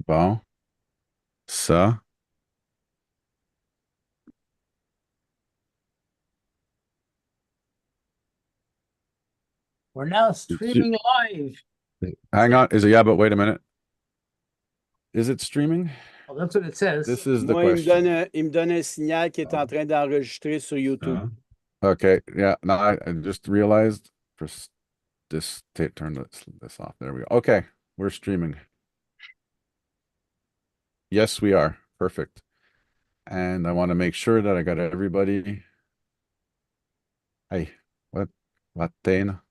Bon, ça. We're now It's- streaming live. Hang on. Is it? Yeah, but wait a minute. Is it streaming? Well, that's what it says. This is the Moi, question. il me donne un signal qui est en train d'enregistrer sur YouTube. Okay. Yeah. No, I just realized. Just turn this off. There we go. Okay, we're streaming. Yes, we are. Perfect. And I want to make sure that I got everybody. Hey, what? Latina?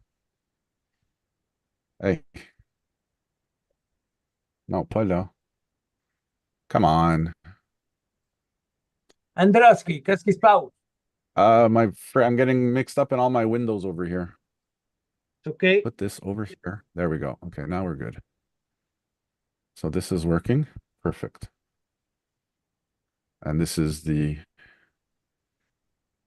Hey, no, pas là. Come on. Androwski, qu'est-ce qui se passe? My friend, I'm getting mixed up in all my windows over here. It's okay. Put this over here. There we go. Okay, now we're good. So this is working. Perfect. And this is the,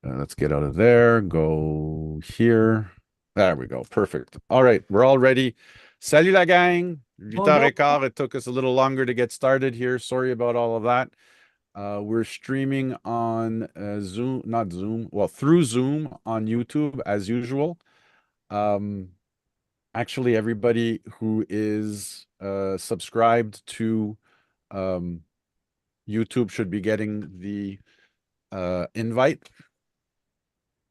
let's get out of there, go here. There we go. Perfect. All right, we're all ready. Salut la gang. 8h15. It took us a little longer to get started here. Sorry about all of that. We're streaming on Zoom, not Zoom, well, through Zoom on YouTube as usual. Actually, everybody who is subscribed to YouTube should be getting the invite.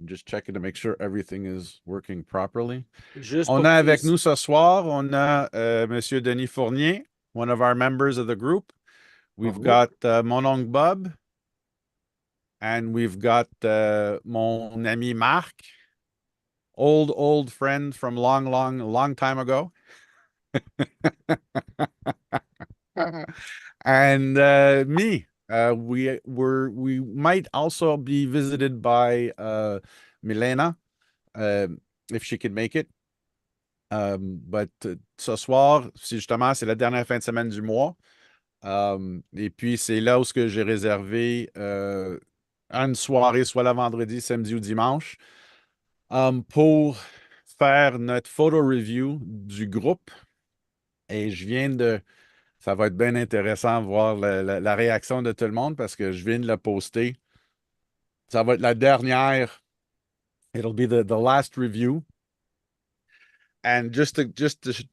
I'm just checking to make sure everything is working properly. Juste On pour a que avec nous ce soir, on a Monsieur Denis Fournier, one of our members of the group. We've got mon oncle Bob, and we've got mon ami Marc, old friend from long time ago. And me. We might also be visited by Milena if she could make it. But ce soir, justement, c'est la dernière fin de semaine du mois. Et puis, c'est là où ce que j'ai réservé une soirée, soit le vendredi, samedi ou dimanche, pour faire notre photo review du groupe. Et ça va être bien intéressant de voir la réaction de tout le monde parce que je viens de le poster. Ça va être la dernière. It'll be the last review. And just to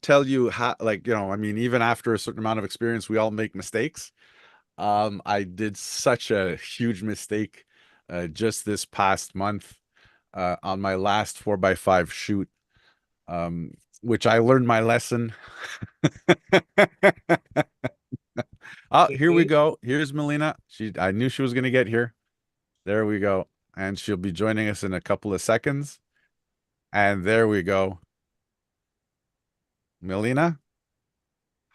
tell you how, like, I mean, even after a certain amount of experience, we all make mistakes. I did such a huge mistake just this past month on my last 4x5 shoot, which I learned my lesson. Oh, here we go. Here's Melina. I knew she was going to get here. There we go. And she'll be joining us in a couple of seconds. And there we go. Melina,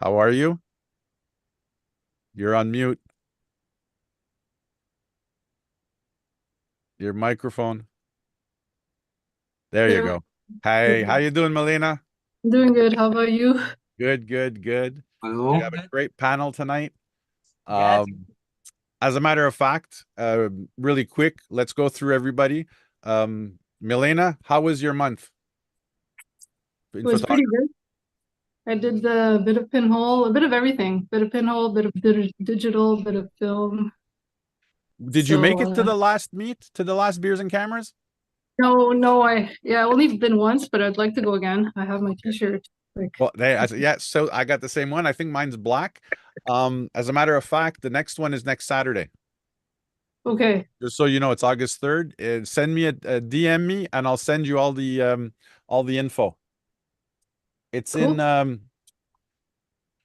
how are you? You're on mute. Your microphone. There you go. Hey, how you doing, Melina? Doing good. How about you? Good. Hello. We have a great panel tonight. Yes. As a matter of fact, really quick, let's go through everybody. Milena, how was your month? It was pretty good. I did a bit of pinhole, a bit of everything. Bit of pinhole, bit of digital, bit of film. Did you make it to the last meet, to the last Beers and Cameras? No, I only been once, but I'd like to go again. I have my t-shirt. Well, yeah, so I got the same one. I think mine's black. As a matter of fact, the next one is next Saturday. Okay. Just so you know, it's August 3rd. Send me a DM me and I'll send you all the info. It's cool.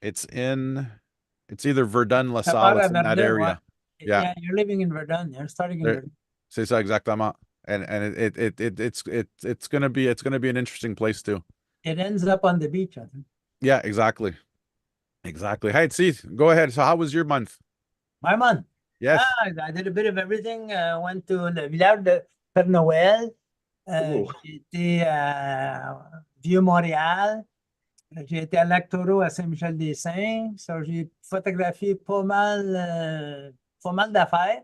it's either Verdun, La Salle, it's in that area. Yeah, you're living in Verdun. You're starting in Verdun. C'est ça exactement. And it's gonna be an interesting place too. It ends up on the beach, I think. Yeah, exactly. Hey, see, go ahead. So how was your month? My month? Yes. I did a bit of everything. Went to le village de Père Noël. J'ai été à Vieux-Montréal. J'ai été à Lac-Taureau à Saint-Michel-des-Saints. So, j'ai photographié pas mal d'affaires.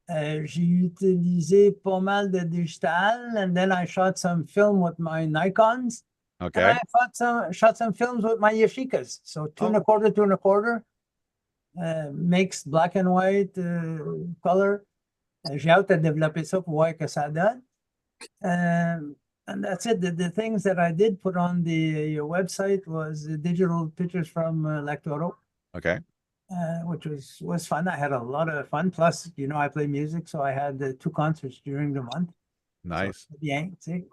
J'ai utilisé pas mal de digital, and then I shot some film with my Nikons. Okay. And I shot some films with my Yashicas. So 2 1/4, 2 1/4. mixed black and white color. J'ai hâte de développer ça pour voir que ça donne. And that's it. The things that I did put on your website was digital pictures from Lectoro, OK. which was fun. I had a lot of fun. Plus, I play music, so I had 2 concerts during the month. Nice. So, bien, tu sais.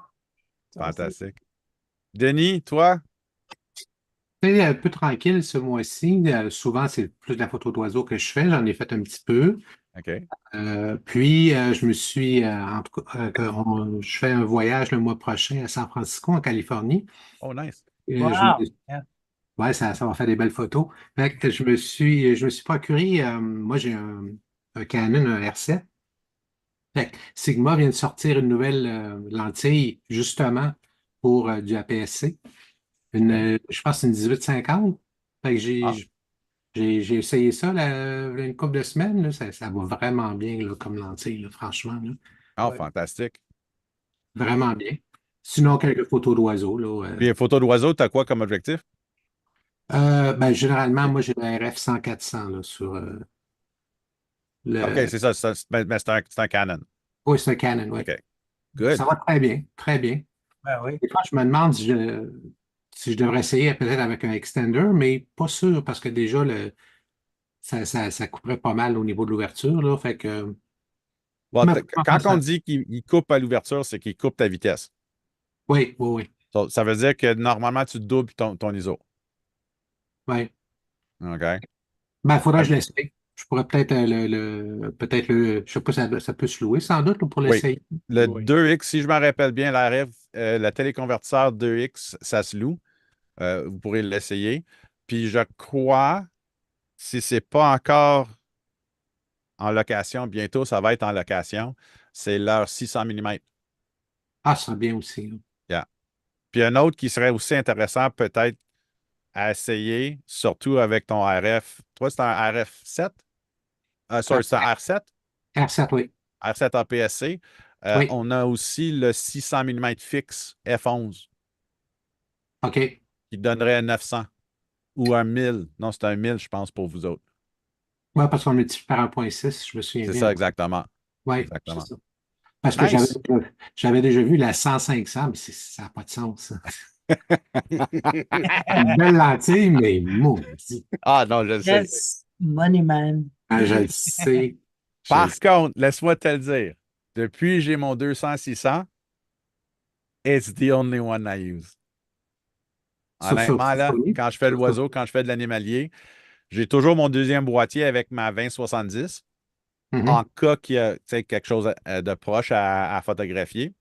Fantastique. Denis, toi? C'est un peu tranquille ce mois-ci. Souvent, c'est plus de la photo d'oiseaux que je fais. J'en ai fait un petit peu. OK. Puis, je me suis, en tout cas, je fais un voyage le mois prochain à San Francisco, en Californie. Oh, nice. Wow! Yeah. Ouais, ça va faire des belles photos. Fait que je me suis procuré, moi, j'ai un Canon, un R7. Fait que Sigma vient de sortir une nouvelle lentille, justement, pour du APS-C. Je pense que c'est une 1850. Fait que Ah, j'ai essayé ça une couple de semaines. Là. Ça va vraiment bien là, comme lentille, là, franchement. Là. oh, Ouais. fantastique. Vraiment bien. Sinon, quelques photos d'oiseaux. Là, Puis, photo d'oiseau, tu as quoi comme objectif? ben, généralement, moi, j'ai le RF 100-400 là, sur OK, le. c'est ça. Mais c'est un Canon. Oui, c'est un Canon, oui. OK. Ça Good. va très bien, très bien. Ben oui. Des fois, je me demande si je devrais essayer peut-être avec un extender, mais pas sûr parce que déjà, ça couperait pas mal au niveau de l'ouverture. Là, fait que. Bon, Mais quand on dit qu'il coupe à l'ouverture, c'est qu'il coupe ta vitesse. oui, oui, oui. Ça veut dire que normalement, tu doubles ton ISO. Oui. OK. Ben, il faudrait Ah, que je l'essaye. Je pourrais peut-être je sais pas, ça peut se louer sans doute là, pour oui. l'essayer. Le Oui. 2X, si je me rappelle bien, la téléconvertisseur 2X, ça se loue. Vous pourrez l'essayer. Puis je crois, si c'est pas encore en location, bientôt ça va être en location, c'est leur 600 mm. Ah, ça serait bien aussi. Là. Yeah. Puis un autre qui serait aussi intéressant peut-être à essayer, surtout avec ton RF. Toi, c'est un RF7? Euh, Sorry, c'est un R7? R7, oui. R7 APS-C. Oui. On a aussi le 600 mm fixe F11 OK. qui donnerait 900 ou un 1000. Non, c'est un 1000, je pense, pour vous autres. Oui, parce qu'on multiplie par 1,6, je me souviens C'est bien. ça, exactement. Oui, c'est Exactement. ça. Parce que Nice! j'avais déjà vu la 100-500, mais ça n'a pas de sens. Ça. Une belle lentille, mais maudit. Ah non, je le sais. Yes, money man. Ah, je le sais. Je le Par sais. contre, laisse-moi te le dire, depuis que j'ai mon 200-600, it's the only one I use. Honnêtement, Sur là, Sony. quand je fais l'oiseau, quand je fais de l'animalier, j'ai toujours mon deuxième boîtier avec ma 20-70 en Mhm. cas qu'il y a tu sais, quelque chose de proche à photographier.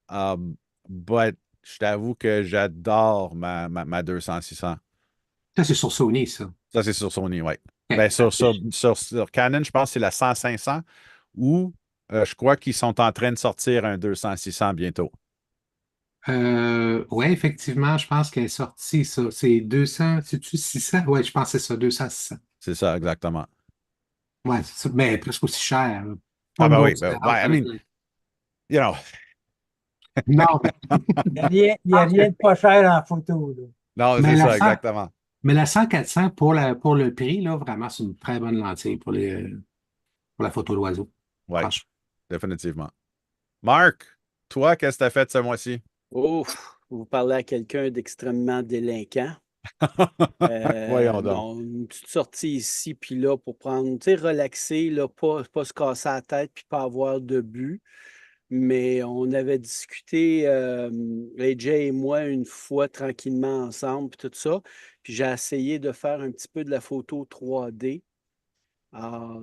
Um, but je t'avoue que j'adore ma 200-600. Ça, c'est sur Sony, ça. Ça, c'est sur Sony, oui. OK. Ben, sur Canon, je pense que c'est la 100-500 ou je crois qu'ils sont en train de sortir un 200-600 bientôt. Oui, effectivement, je pense qu'elle est sortie, ça. C'est 200, c'est-tu 600? Oui, je pense que c'est ça, 200-600. C'est ça, exactement. Oui, c'est ça, mais presque aussi cher. Là. Pas Ah une ben grosse oui, ben, différence ouais, I avec mean, you know, Non, Il y a rien de pas cher en photo, là. non, mais c'est la ça, 100, exactement. mais la 100-400 pour le prix, là, vraiment, c'est une très bonne lentille pour la photo d'oiseau. Oui, Franchement. définitivement. Marc, toi, qu'est-ce que tu as fait ce mois-ci? Oh, vous parlez à quelqu'un d'extrêmement délinquant. Voyons donc. Bon, une petite sortie ici puis là pour prendre, tu sais, relaxer, là, pas se casser la tête puis pas avoir de but. Mais on avait discuté, AJ et moi, une fois tranquillement ensemble, puis tout ça. Puis j'ai essayé de faire un petit peu de la photo 3D. Alors,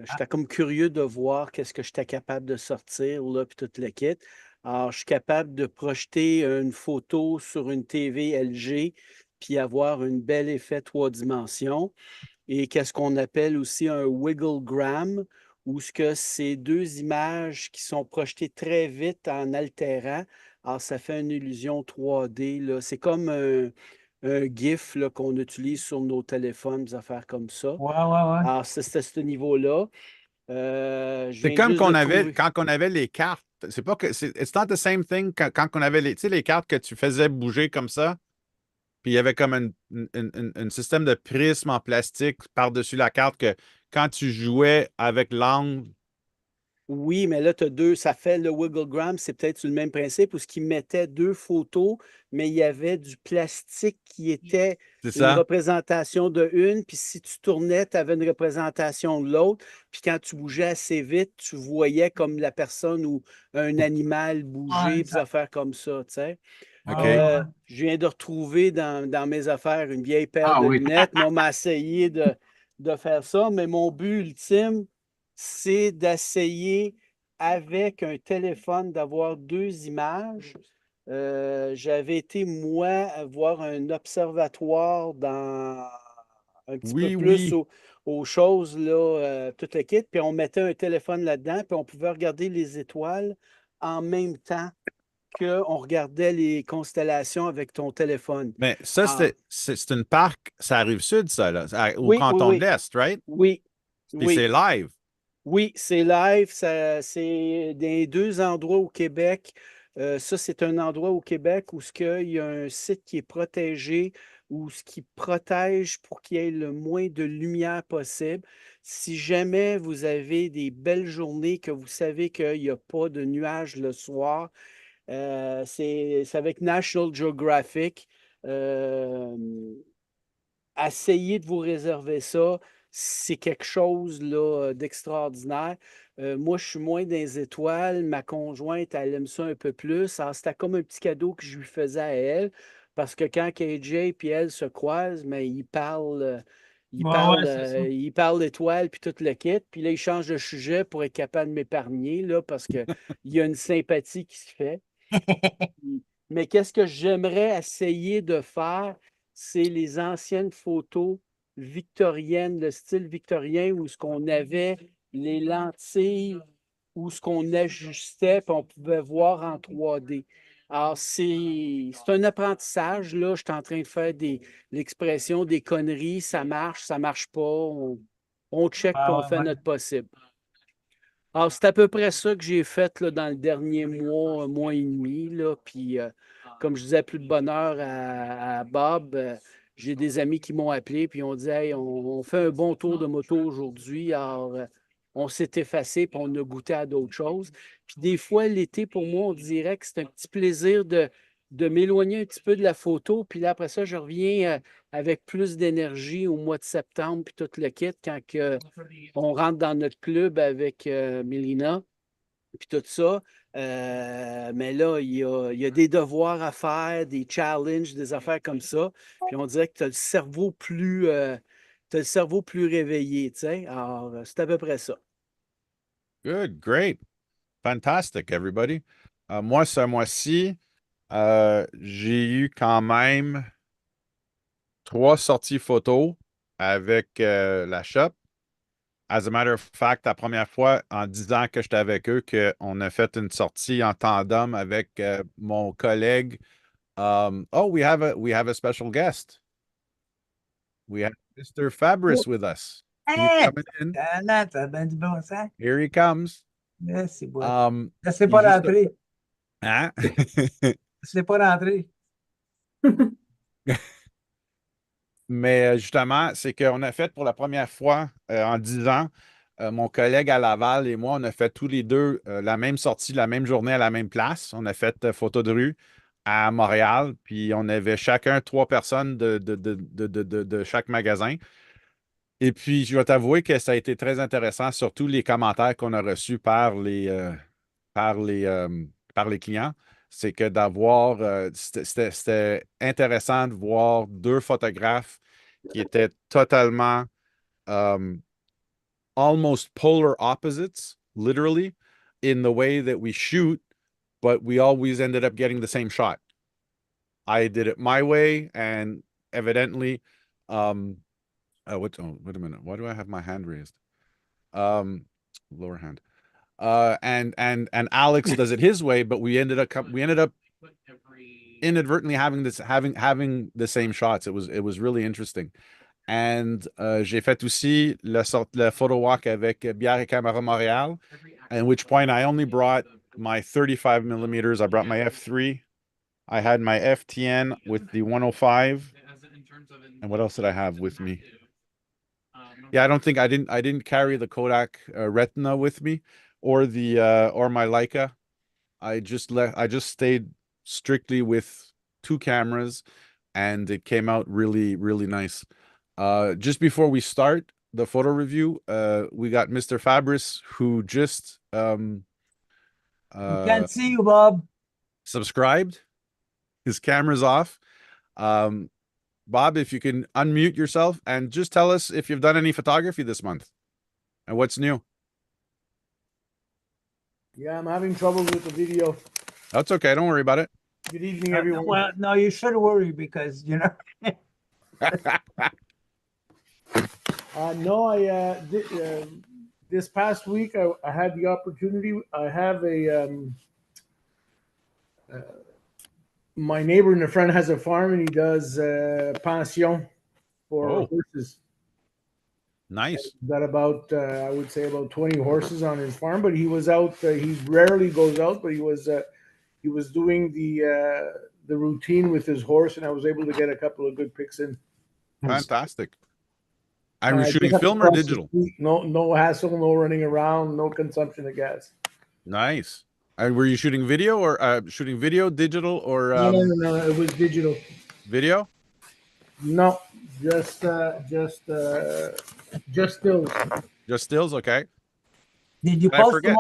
j'étais comme curieux de voir qu'est-ce que j'étais capable de sortir, là, puis tout le kit. Alors, je suis capable de projeter une photo sur une TV LG, puis avoir un bel effet 3 dimensions. Et qu'est-ce qu'on appelle aussi un wigglegram, où ce que c'est 2 images qui sont projetées très vite en altérant. Alors, ça fait une illusion 3D, là. C'est comme un GIF là, qu'on utilise sur nos téléphones, des affaires comme ça. Ouais, ouais, ouais. Alors, c'est à ce niveau-là. Je C'est viens comme juste de qu'on avait, trouver. quand on avait les cartes. C'est pas que, it's not the same thing quand on avait les, tu sais, les cartes que tu faisais bouger comme ça. Puis il y avait comme un système de prisme en plastique par-dessus la carte que quand tu jouais avec l'angle. Oui, mais là, tu as deux, ça fait le wigglegram, c'est peut-être sur le même principe où ce qui mettait deux photos, mais il y avait du plastique qui était C'est une ça? représentation de une, puis si tu tournais, tu avais une représentation de l'autre, puis quand tu bougeais assez vite, tu voyais comme la personne ou un animal bouger, Ouais, puis des affaires comme ça, tu sais. OK. Je viens de retrouver dans mes affaires une vieille paire Ah de oui. lunettes. Moi, on m'a essayé de faire ça, mais mon but ultime, c'est d'essayer avec un téléphone d'avoir deux images. J'avais été, moi, voir un observatoire dans un petit peu Oui, plus oui. aux choses, là, tout le kit, puis on mettait un téléphone là-dedans, puis on pouvait regarder les étoiles en même temps qu'on regardait les constellations avec ton téléphone. Mais ça, Ah, c'est une parc, ça arrive sud, ça, là, au oui, oui, canton de oui, l'Est, right? oui, Puis oui. c'est live. Oui, c'est live. C'est dans deux endroits au Québec. Ça, c'est un endroit au Québec où il y a un site qui est protégé, où ce qui protège pour qu'il y ait le moins de lumière possible. Si jamais vous avez des belles journées, que vous savez qu'il n'y a pas de nuages le soir, c'est avec National Geographic. Euh, Essayez de vous réserver ça. C'est quelque chose là, d'extraordinaire. Moi, je suis moins des étoiles. Ma conjointe, elle aime ça un peu plus. Alors, c'était comme un petit cadeau que je lui faisais à elle. Parce que quand KJ et elle se croisent, mais ouais, c'est ça. ils parlent d'étoiles puis tout le kit. Puis là, ils changent de sujet pour être capable de m'épargner là, parce qu'il y a une sympathie qui se fait. Mais qu'est-ce que j'aimerais essayer de faire, c'est les anciennes photos victoriennes, le style victorien, où ce qu'on avait les lentilles, où ce qu'on ajustait, puis on pouvait voir en 3D. Alors, c'est un apprentissage, là. Je suis en train de faire l'expression des conneries, ça marche pas, on check, puis Ah, on ouais, fait ouais. notre possible. Alors, c'est à peu près ça que j'ai fait là, dans le dernier mois, un mois et demi. Là. Puis, comme je disais, plus de bonheur à Bob, j'ai des amis qui m'ont appelé puis ont dit Hey, on fait un bon tour de moto aujourd'hui. Alors, on s'est effacé puis on a goûté à d'autres choses. Puis, des fois, l'été, pour moi, on dirait que c'est un petit plaisir de m'éloigner un petit peu de la photo. Puis là, après ça, je reviens avec plus d'énergie au mois de septembre puis tout le kit quand on rentre dans notre club avec Mélina, puis tout ça. Mais là, il y a des devoirs à faire, des challenges, des affaires comme ça. Puis on dirait que tu as t'as le cerveau plus réveillé, tu sais. Alors, c'est à peu près ça. Good, great. Fantastic, everybody. Moi, ce mois-ci, j'ai eu quand même 3 sorties photos avec la shop. As a matter of fact, la première fois en 10 ans que j'étais avec eux, qu'on a fait une sortie en tandem avec mon collègue. Oh, we have a special guest. We have Mr. Fabris with us. He's Hey! coming in. T'as bien du bon sens. Here he comes. Là, c'est beau. Um, Laissez puis pas juste, rentrer. hein? Laissez pas rentrer. Mais justement, c'est qu'on a fait pour la première fois en 10 ans, mon collègue à Laval et moi, on a fait tous les deux la même sortie, la même journée à la même place. On a fait photo de rue à Montréal, puis on avait chacun 3 personnes de chaque magasin. Et puis, je vais t'avouer que ça a été très intéressant, surtout les commentaires qu'on a reçus par les, euh, par les clients. C'est que d'avoir, c'était intéressant de voir 2 photographes qui étaient totalement almost polar opposites, literally, in the way that we shoot, but we always ended up getting the same shot. I did it my way, and evidently, um, wait a minute. Why do I have my hand raised? Um, Lower hand. And Alex does it his way, but we ended up inadvertently having the same shots. It was really interesting. And j'ai fait aussi le photo walk avec Bière et Camera Montréal, at which point I only brought my 35 millimeters. I brought my f3 I had my FTN with the 105. And what else did I have with me? Yeah, I didn't carry the Kodak Retina with me or the or my Leica. I just stayed strictly with two cameras, and it came out really, really nice. Just before we start the photo review, we got Mr. Fabris, who just We can't see you, Bob. subscribed. His camera's off. Bob, if you can unmute yourself and just tell us if you've done any photography this month and what's new. Yeah, I'm having trouble with the video. That's okay. Don't worry about it. Good evening, everyone. Well, no, you should worry because, you know. No, this past week I had the opportunity. I have my neighbor and a friend has a farm, and he does pension for horses. Nice. He's got about I would say about 20 horses on his farm, but he was out. He rarely goes out, but he was doing the routine with his horse, and I was able to get a couple of good pics in. Fantastic. And we're shooting film or digital? No hassle, no running around, no consumption of gas. Nice. And were you shooting video or shooting video, digital, or No, it was digital. video? No, just stills. Just stills, okay. Did you Did I post forget? them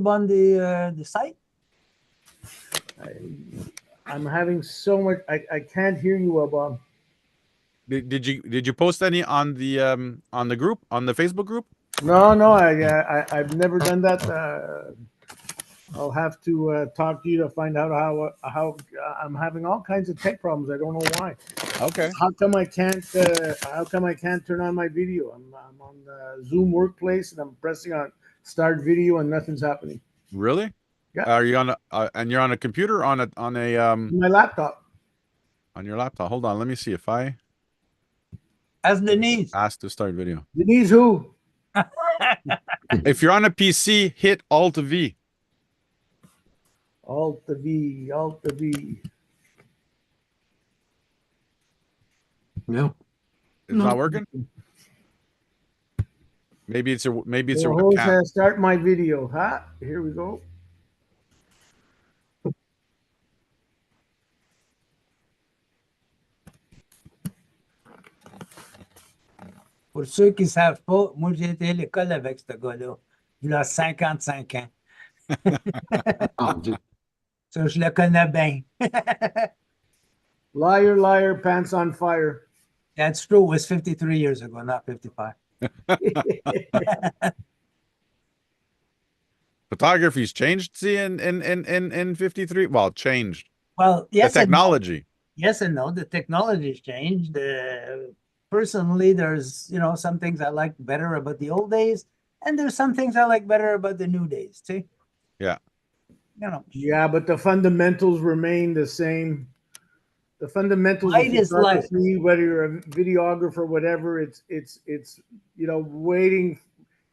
on the the site? I'm having so much. I can't hear you well, Bob. Did you post any on the group, on the Facebook group? No, I've never done that. I'll have to talk to you to find out how I'm having all kinds of tech problems. I don't know why. Okay. How come I can't? How come I can't turn on my video? I'm on Zoom Workplace and I'm pressing on Start Video and nothing's happening. Really? Yeah. Are you on and you're on a computer on a My laptop. on your laptop? Hold on, let me see if I As Denise. ask to start video. Denise, who? If you're on a PC, hit Alt V. Alt V. No. It's No. not working. Maybe it's your The host webcam. has start my video. Huh? Here we go. Pour ceux qui ne savent pas, moi, j'ai été à l'école avec ce gars-là. Il a 55 ans. Oh, Dieu. Ça, je le connais bien. Liar, liar, pants on fire. That's true. It was 53 years ago, not 55. Photography's changed, see, in 53. Well, changed. Well, yes The and no. technology. Yes and no. The technology's changed. Personally, there's, some things I like better about the old days, and there's some things I like better about the new days, see? Yeah. Yeah, but the fundamentals remain the same. The fundamentals Light of is light. photography, whether you're a videographer, whatever, it's waiting.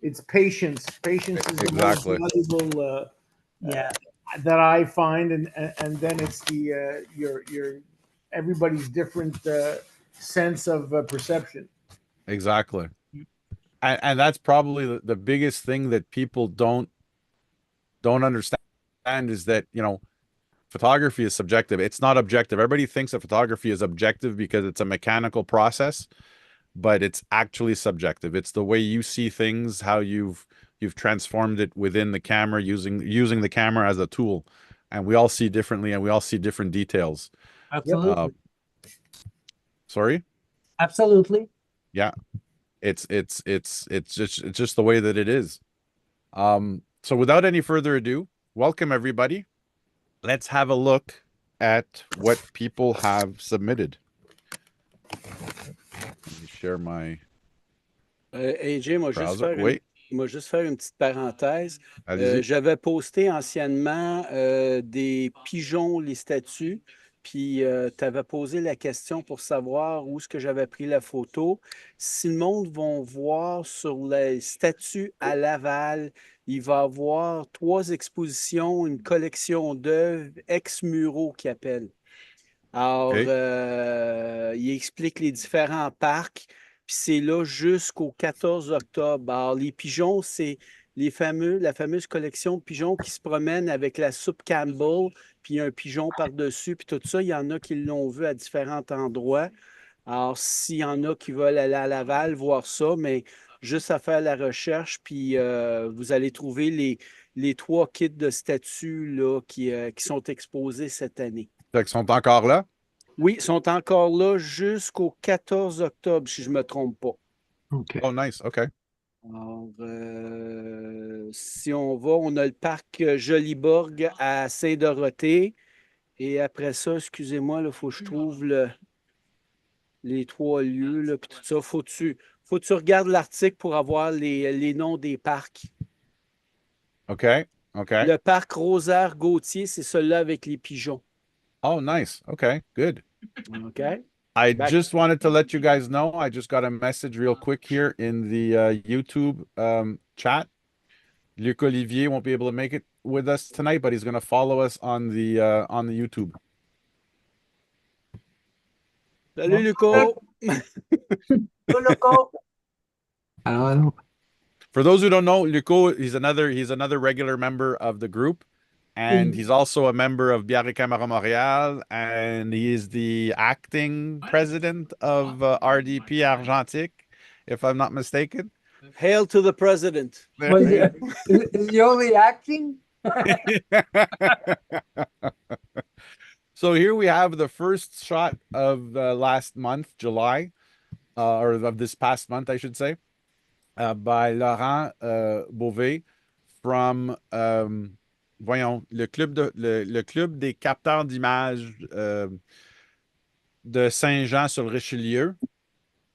It's patience. Patience is Exactly. the most valuable Yeah. that I find, and then it's the your everybody's different sense of perception. Exactly. And that's probably the biggest thing that people don't understand is that, photography is subjective. It's not objective. Everybody thinks that photography is objective because it's a mechanical process, but it's actually subjective. It's the way you see things, how you've transformed it within the camera, using the camera as a tool. And we all see differently, and we all see different details. Absolutely. Sorry? Absolutely. Yeah. It's just the way that it is. So without any further ado, welcome everybody. Let's have a look at what people have submitted. Let me share my AJ, moi browser. Wait, juste faire une petite parenthèse. allez-y. J'avais posté anciennement des pigeons, les statues. puis tu avais posé la question pour savoir où est-ce que j'avais pris la photo. Si le monde va voir sur les statues à Laval, il va y avoir 3 expositions, une collection d'œuvres ex-muraux qui appelle. Alors, OK. il explique les différents parcs, puis c'est là jusqu'au 14 octobre. Alors, les pigeons, c'est la fameuse collection de pigeons qui se promènent avec la soupe Campbell, puis il y a un pigeon par-dessus, puis tout ça, il y en a qui l'ont vu à différents endroits. Alors, s'il y en a qui veulent aller à Laval voir ça, mais juste à faire la recherche, puis vous allez trouver les 3 kits de statues là, qui sont exposés cette année. Fait qu'ils sont encore là? Oui, ils sont encore là jusqu'au 14 octobre, si je ne me trompe pas. OK. Oh, nice. OK. Alors, si on va, on a le parc Joliborg à Saint-Dorothée. Et après ça, excusez-moi, il faut que je trouve les 3 lieux, là, puis tout ça. Faut que tu regardes l'article pour avoir les noms des parcs. OK. OK. Le parc Rosaire-Gautier, c'est celui-là avec les pigeons. Oh, nice. Okay, good. OK? I Back. just wanted to let you guys know. I just got a message real quick here in the YouTube chat. Luc Olivier won't be able to make it with us tonight, but he's going to follow us on the YouTube. Salut, Luco! Loco. Alors, For those who don't know, Luco, he's another regular member of the group, and he's also a member of Bière et Camera Montréal, and he is the acting president of RDP Argentique, if I'm not mistaken. Hail to the president. Was it, is he only acting? So here we have the first shot of last month, July, or of this past month, I should say, by Laurent Beauvais from, voyons, le club des capteurs d'images de Saint-Jean sur Richelieu.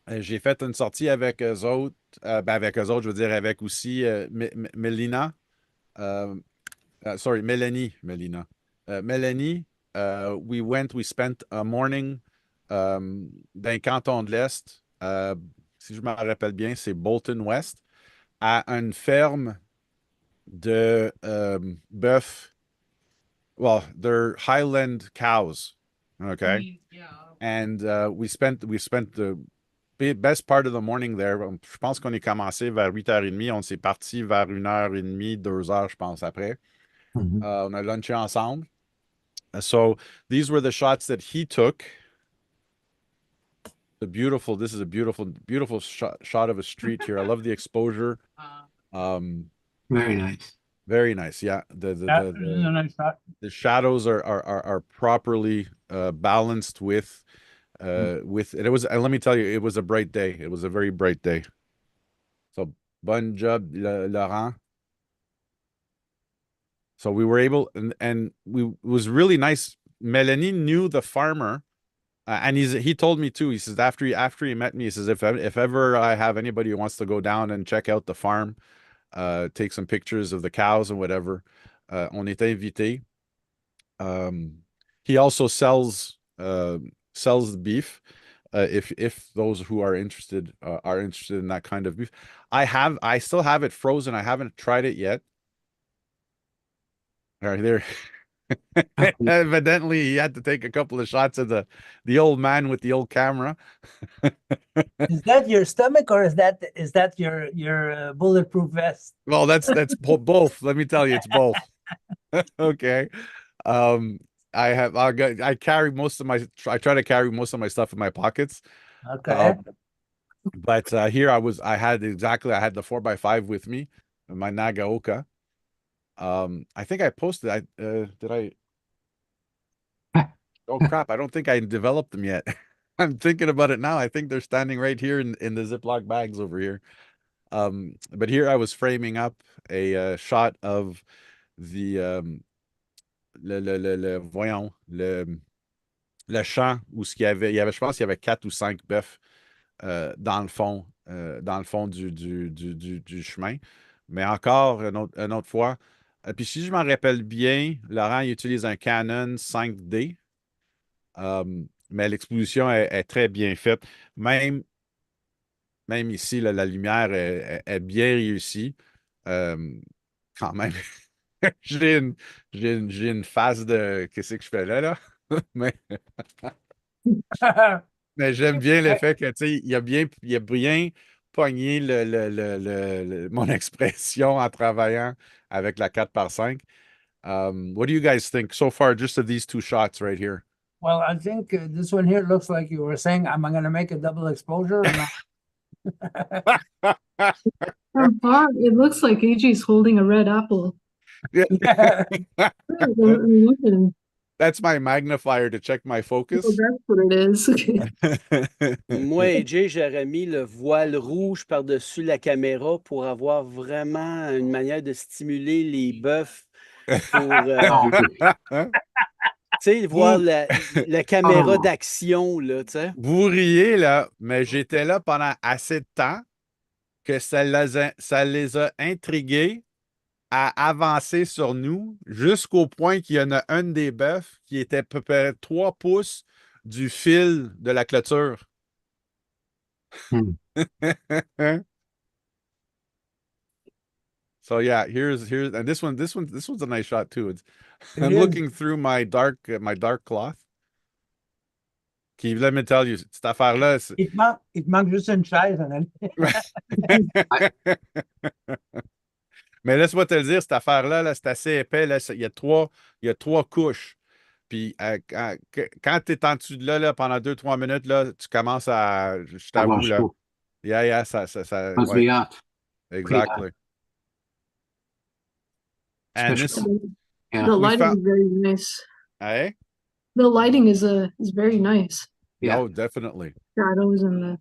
J'ai fait une sortie avec eux autres, avec eux autres, je veux dire, avec aussi Mélina. Sorry, Melina. Melanie, we spent a morning dans le canton de l'Est, si je me rappelle bien, c'est Bolton West, à une ferme de bœuf. Well, they're Highland cows. Okay. And we spent the best part of the morning there. Je pense qu'on est commencé vers 8h30. On s'est parti vers 1h30, 2h, je pense, après. mhm. On a lunché ensemble. So these were the shots that he took. This is a beautiful, beautiful shot of a street here. I love the exposure. Very nice. Very nice. Yeah. That is a nice shot. The shadows are properly balanced with and it was, and let me tell you, it was a bright day. It was a very bright day. So bon job, Laurent. So we were able, and it was really nice. Melanie knew the farmer, and he told me too. He says after he met me, he says if ever I have anybody who wants to go down and check out the farm, take some pictures of the cows and whatever, on était invité. He also sells the beef. If those who are interested in that kind of beef, I still have it frozen. I haven't tried it yet. All right, there. Evidently, he had to take a couple of shots of the old man with the old camera. Is that your stomach or is that your bulletproof vest? Well, that's both. Let me tell you, it's both. Okay. I carry most of my. I try to carry most of my stuff in my pockets. Okay. But here I had the 4x5 with me, my Nagaoka. I think I posted. Did I? Oh crap! I don't think I developed them yet. I'm thinking about it now. I think they're standing right here in the Ziploc bags over here. But here I was framing up a shot of the voyons, le champ où je pense qu'il y avait 4 ou 5 bœufs dans le fond du chemin. Mais encore une autre fois. Puis si je m'en rappelle bien, Laurent il utilise un Canon 5D. Mais l'exposition est très bien faite. Même, même ici, là, la lumière est bien réussie. Euh, Quand même, j'ai une, j'ai une phase de qu'est-ce que je fais là? Mais, mais j'aime bien le fait que, tu sais, il a bien pogné mon expression en travaillant avec la 4x5. What do you guys think so far, just of these two shots right here? Well, I think this one here looks like you were saying, am I going to make a double exposure or not? From far, it looks like AJ's holding a red apple. Look at him. That's my magnifier to check my Oh, focus. that's what it is. Moi, AJ, j'aurais mis le voile rouge par-dessus la caméra pour avoir vraiment une manière de stimuler les bœufs pour, tu sais, voir la caméra Oh. d'action, là, tu sais. Vous riez, là, mais j'étais là pendant assez de temps que ça les a intrigués à avancer sur nous jusqu'au point qu'il y en a un des bœufs qui était à peu près 3 pouces du fil de la clôture. Hmm. So yeah, here's and this one's a nice shot too. It I'm is. looking through my dark cloth. Qui, let me tell you, cette affaire-là, Il te manque juste une chaise. mais laisse-moi te le dire, cette affaire-là, là, c'est assez épais. Là, il y a trois couches. Puis quand tu es en dessous de là, pendant 2-3 minutes, là, tu commences à. Je Avoir t'avoue, là. chaud. Yeah, Must ouais, be hot. Pretty hot. exactly. And Especially. this, Yeah. The we lighting found. is very nice. Hey? The lighting is very nice. Yeah. Oh, definitely. Shadows and the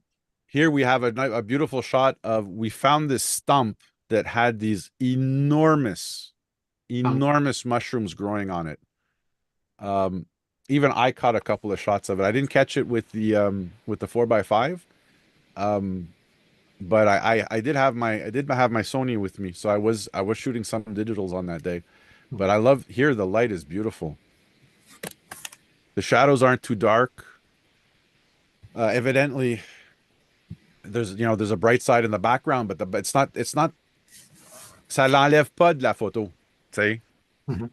Here we have a beautiful shot of. We found this stump that had these enormous mushrooms growing on it. Even I caught a couple of shots of it. I didn't catch it with the 4x5. But I did have my Sony with me, so I was shooting some digitals on that day. But I love here the light is beautiful. The shadows aren't too dark. Evidently, there's a bright side in the background, but it's not ça l'enlève pas de la photo, tu sais. Mhm.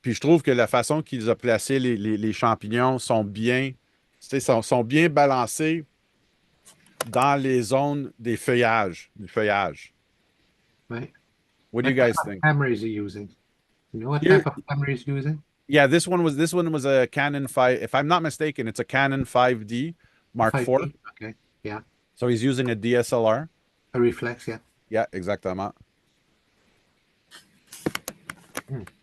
Puis je trouve que la façon qu'ils ont placé les champignons sont bien, tu sais, sont bien balancés dans les zones des feuillages, du feuillage. Right. What do you What guys type think? of camera is he using? You know what Here- type of camera he's using? Yeah, this one was a Canon 5. If I'm not mistaken, it's a Canon 5D Mark 5D? IV. Okay. Yeah. So he's using a DSLR. A reflex, yeah. Yeah, exactement.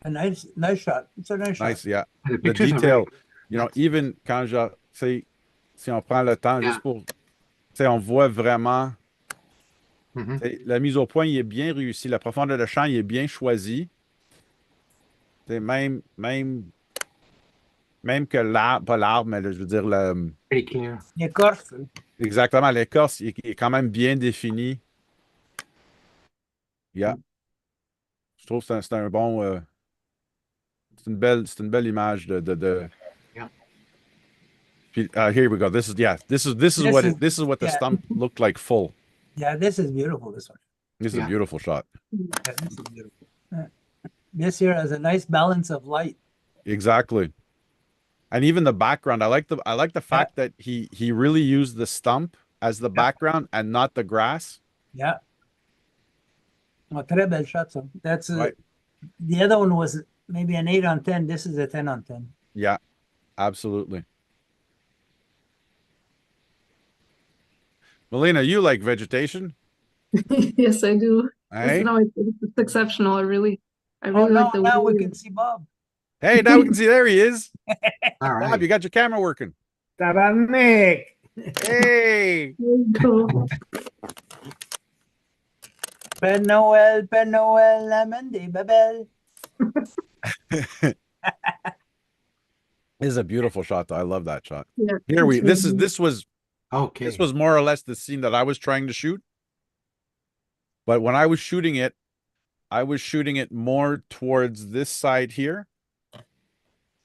A nice shot. It's a nice Nice, shot. yeah. The The pictures are detail, very nice. even quand tu sais, si on prend le temps Yeah. juste pour, tu sais, on voit vraiment, Mhm. tu sais, la mise au point, il est bien réussi. La profondeur de champ, il est bien choisi. Tu sais, même que l'arbre, pas l'arbre, mais je veux dire, Pretty clear. L'écorce. exactement, l'écorce, il est quand même bien défini. Yeah. Je trouve que c'est un bon, c'est une belle image de. Yeah. Puis, here we go. This is This is what the yeah. stump looked like full. Yeah, this is beautiful, this one. This is a Yeah. beautiful shot. Yeah, this is beautiful. This here has a nice balance of light. Exactly. And even the background, I like the fact that he really used the stump as the background and not the grass. Yeah. Oh, très belle shot, so that's Right. the other one was maybe an 8 on 10. This is a 10 on 10. Yeah, absolutely. Melina, you like vegetation? yes, I do. Hey? No, it's exceptional. I really Oh, like the now we way can see Bob. Hey, now we can see there he is. All Bob, right. you got your camera working. Tabarnak! Hey. you go. Père Noël, amène des babelles. This is a beautiful shot, though. I love that shot. Yeah, Here it's really this was Okay. more or less the scene that I was trying to shoot. But when I was shooting it more towards this side here,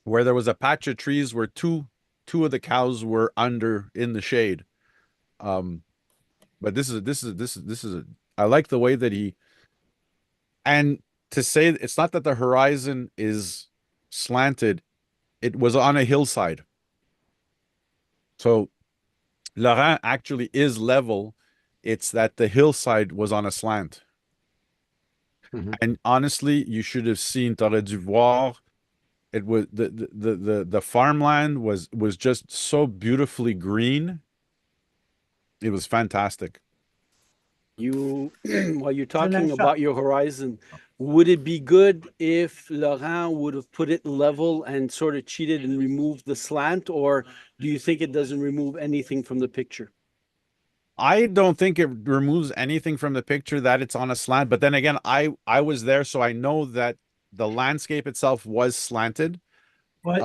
where there was a patch of trees where two two of the cows were under in the shade. But this is I like the way that and to say it's not that the horizon is slanted, it was on a hillside. So Laurent actually is level. It's that the hillside was on a slant. And honestly, you should have seen, t'aurais dû voir. It was the farmland was just so beautifully green. It was fantastic. You, while you're a talking nice about shot. your horizon, would it be good if Laurent would have put it level and sort of cheated and removed the slant, or do you think it doesn't remove anything from the picture? I don't think it removes anything from the picture that it's on a slant, but then again, I was there, so I know that the landscape itself was slanted. But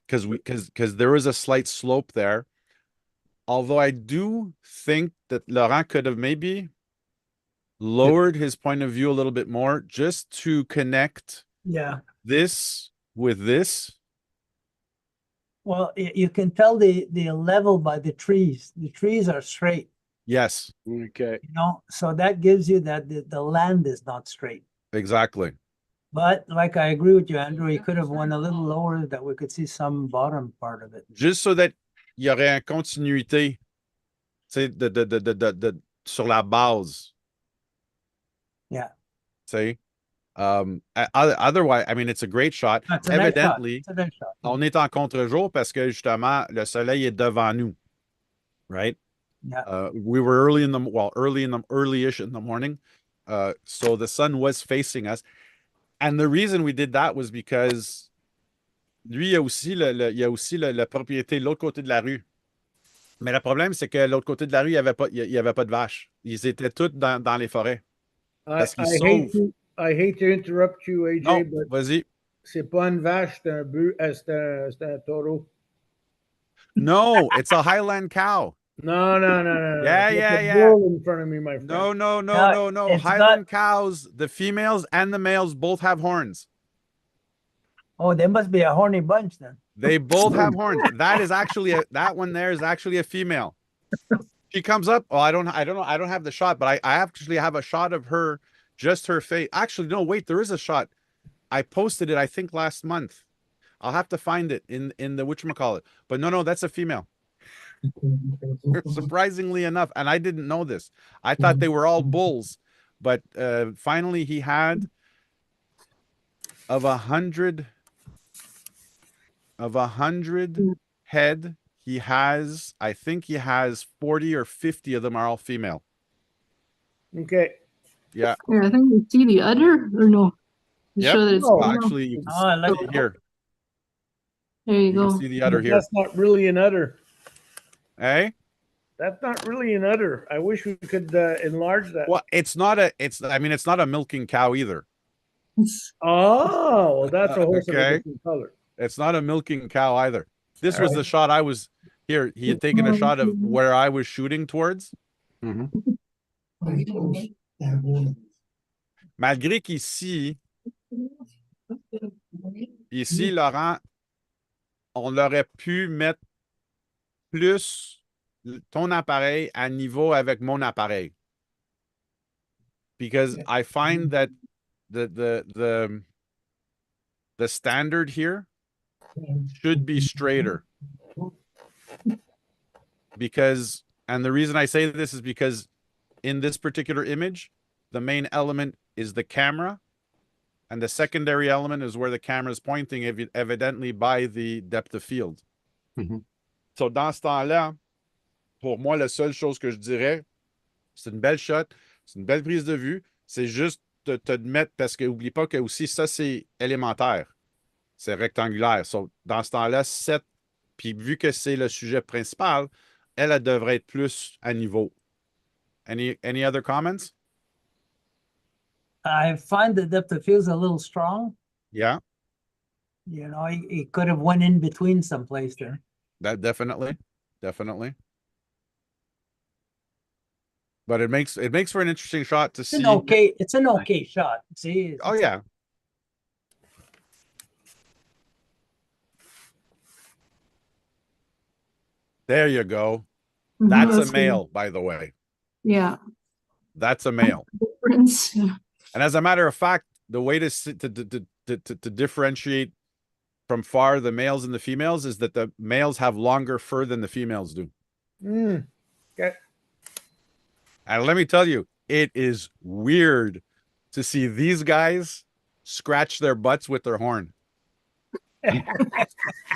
Because there was a slight slope there. Although I do think that Laurent could have maybe lowered his point of view a little bit more just to connect yeah, this with this. well, you can tell the level by the trees. The trees are straight, Yes, Okay. you know, so that gives you that the land is not straight. exactly. But like I agree with you, Andrew, he could have went a little lower that we could see some bottom part of it. Juste so that il y aurait une continuité, tu sais, sur la base, Yeah, tu sais. Otherwise, I mean, it's a great shot. that's a nice shot. Evidently, It's a nice shot. on est en contre-jour parce que justement, le soleil est devant nous, right? Yeah, We were early in the early-ish in the morning. So the sun was facing us. And the reason we did that was because lui, il y a aussi il y a aussi la propriété de l'autre côté de la rue. Mais le problème, c'est que l'autre côté de la rue, il y avait pas de vaches. Ils étaient tous dans les forêts. Parce qu'ils sauvent. I hate to interrupt you, AJ, Non, but vas-y. c'est pas une vache, c'est un c'est un taureau. No, it's a Highland cow. No, no, no, no, no. Yeah, There's yeah, a yeah. bull in front of me, my friend. No, no, no, No, no, no. it's Highland not- cows, the females and the males both have horns. oh, there must be a horny bunch then. They both have horns. That is actually that one there is actually a female. She comes up. Oh, I don't know. I don't have the shot, but I actually have a shot of her, just her face. Actually, no, wait, there is a shot. I posted it, I think, last month. I'll have to find it in the whatchamacallit. But no, that's a female. Surprisingly enough, and I didn't know this. I thought they were all bulls, but finally he had of 100 head, I think he has 40 or 50 of them are all female. Okay. Yeah. Yeah, I think we see the udder, or no? You Yep. show that it's Oh, female? Actually, you can Oh, I like see it. it here. There you You go. can see the udder But here. that's not really an udder. Hey? That's not really an udder. I wish we could enlarge that. Well, it's not a milking cow either. Oh, well, that's a horse of a Okay. different color. It's not a milking cow either. This was the shot I was here. He had taken a shot of where I was shooting towards. Malgré qu'ici, Laurent, on aurait pu mettre plus ton appareil à niveau avec mon appareil. Because I find that the standard here should be straighter. Because, and the reason I say this is because in this particular image, the main element is the camera, and the secondary element is where the camera is pointing, evidently by the depth of field. So, dans ce temps-là, pour moi, la seule chose que je dirais, c'est une belle shot, c'est une belle prise de vue, c'est juste de te mettre, parce que n'oublie pas que aussi, ça, c'est élémentaire. C'est rectangulaire. So, dans ce temps-là, 7, puis vu que c'est le sujet principal, elle devrait être plus à niveau. Any other comments? I find the depth of field a little strong. Yeah, You know, he could have went in between someplace there. that definitely. But it makes for an interesting shot to see. It's an okay shot. See? Oh yeah. There you go. Mhm, That's a good. male, by the way. Yeah. That's a male. Difference. Yeah. And as a matter of fact, the way to differentiate from far the males and the females is that the males have longer fur than the females do. Okay. And let me tell you, it is weird to see these guys scratch their butts with their horn.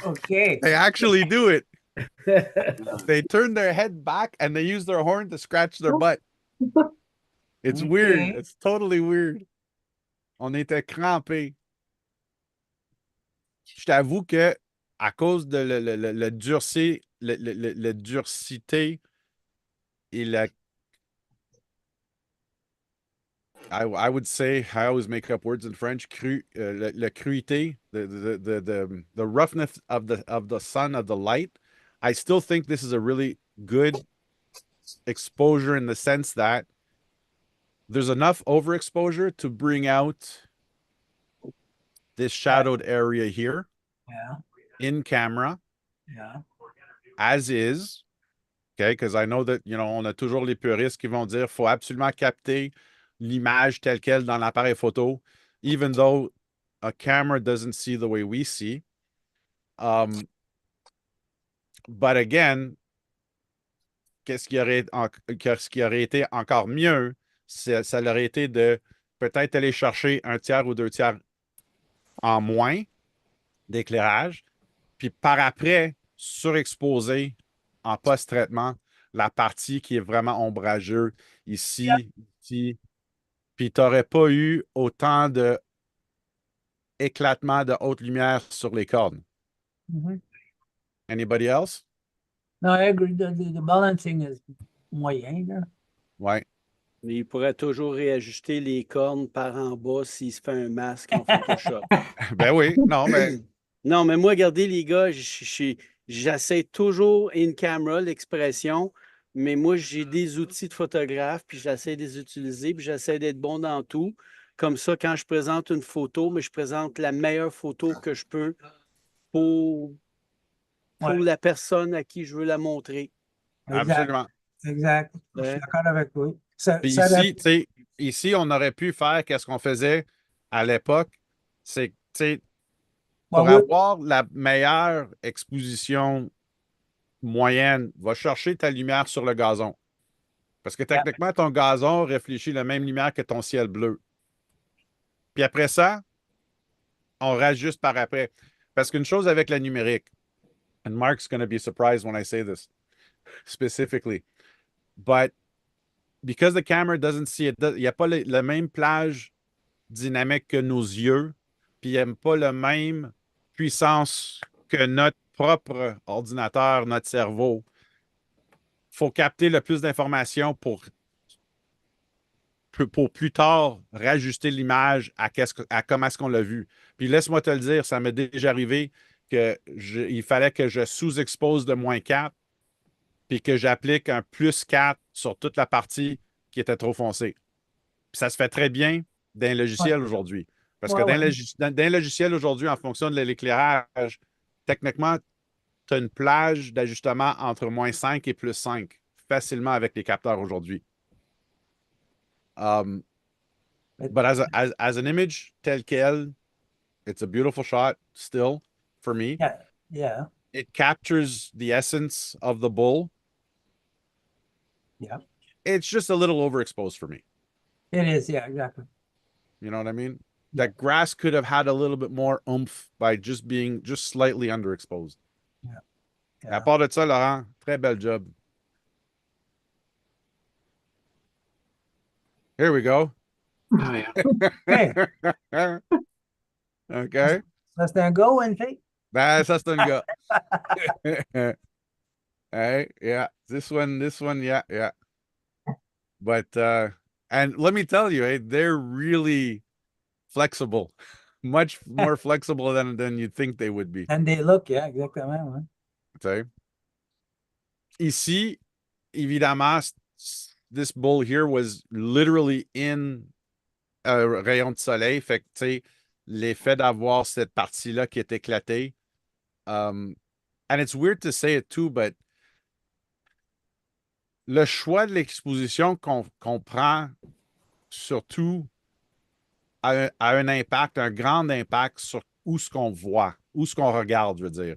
Okay. They actually do it. They turn their head back and they use their horn to scratch their butt. It's weird. Okay. It's totally weird. On était crampés. Je t'avoue que à cause de le le durcité et la I would say, I always make up words in French, la cruité, the roughness of the sun, of the light. I still think this is a really good exposure in the sense that there's enough overexposure to bring out this shadowed area here Yeah. in camera Yeah. as is. Okay, because I know that, on a toujours les puristes qui vont dire faut absolument capter l'image telle quelle dans l'appareil photo, even though a camera doesn't see the way we see. But again, qu'est-ce qui aurait été encore mieux, ça aurait été de peut-être aller chercher un tiers ou deux tiers en moins d'éclairage, puis par après, surexposer en post-traitement la partie qui est vraiment ombrageux ici, ici. Puis tu n'aurais pas eu autant de éclatement de haute lumière sur les cornes. Mhm. Anybody else? No, I agree. The balancing is moyen, là. Ouais. Mais il pourrait toujours réajuster les cornes par en bas s'il se fait un masque en Photoshop. Ben oui, non, mais Non, mais moi, regardez, les gars, j'essaie toujours in camera l'expression, mais moi, j'ai des outils de photographe, puis j'essaie de les utiliser, puis j'essaie d'être bon dans tout. Comme ça, quand je présente une photo, mais je présente la meilleure photo que je peux pour, Ouais. la personne à qui je veux la montrer. Exact. absolument. Exact. Je suis Ouais. d'accord avec toi. Ça, Puis ça ici, tu sais, ici, on aurait pu faire qu'est-ce qu'on faisait à l'époque, c'est, tu sais, pour oui, avoir la meilleure exposition moyenne, va chercher ta lumière sur le gazon. Parce que yeah. techniquement, ton gazon réfléchit la même lumière que ton ciel bleu. Puis après ça, on rajuste par après. Parce qu'une chose avec la numérique, and Mark's going to be surprised when I say this specifically, but because the camera doesn't see it, il n'y a pas la même plage dynamique que nos yeux, puis il n'y a pas la même puissance que notre propre ordinateur, notre cerveau. Il faut capter le plus d'informations pour plus tard rajuster l'image à comment est-ce qu'on l'a vu. Puis laisse-moi te le dire, ça m'est déjà arrivé il fallait que je sous-expose de -4 puis que j'applique un +4 sur toute la partie qui était trop foncée. Puis ça se fait très bien d'un logiciel aujourd'hui. Parce que Ouais, ouais. d'un logiciel aujourd'hui, en fonction de l'éclairage, techniquement, tu as une plage d'ajustement entre -5 et +5 facilement avec les capteurs aujourd'hui. But as an image tel quel, it's a beautiful shot still for me. Yeah. Yeah. It captures the essence of the bull. Yeah. It's just a little overexposed for me. It is. Yeah, exactly. You know what I mean? Yeah. That grass could have had a little bit more oomph by just being just slightly underexposed. Yeah. À part de ça, Laurent, très bel job. Here we go. Ah, yeah. Okay. Okay. Ça, c'est un go, une fille? Ben, ça, c'est un gars. Hey, yeah. This one, yeah, yeah. But and let me tell you, they're really flexible. Much more flexible than you'd think they would be. And they look, yeah, exactement. Ouais. Tu sais. Ici, évidemment, this bull here was literally in un rayon de soleil. Fait que, tu sais, l'effet d'avoir cette partie-là qui est éclatée. And it's weird to say it too, but le choix de l'exposition qu'on prend, surtout, a un impact, un grand impact sur où ce qu'on voit, où ce qu'on regarde, je veux dire.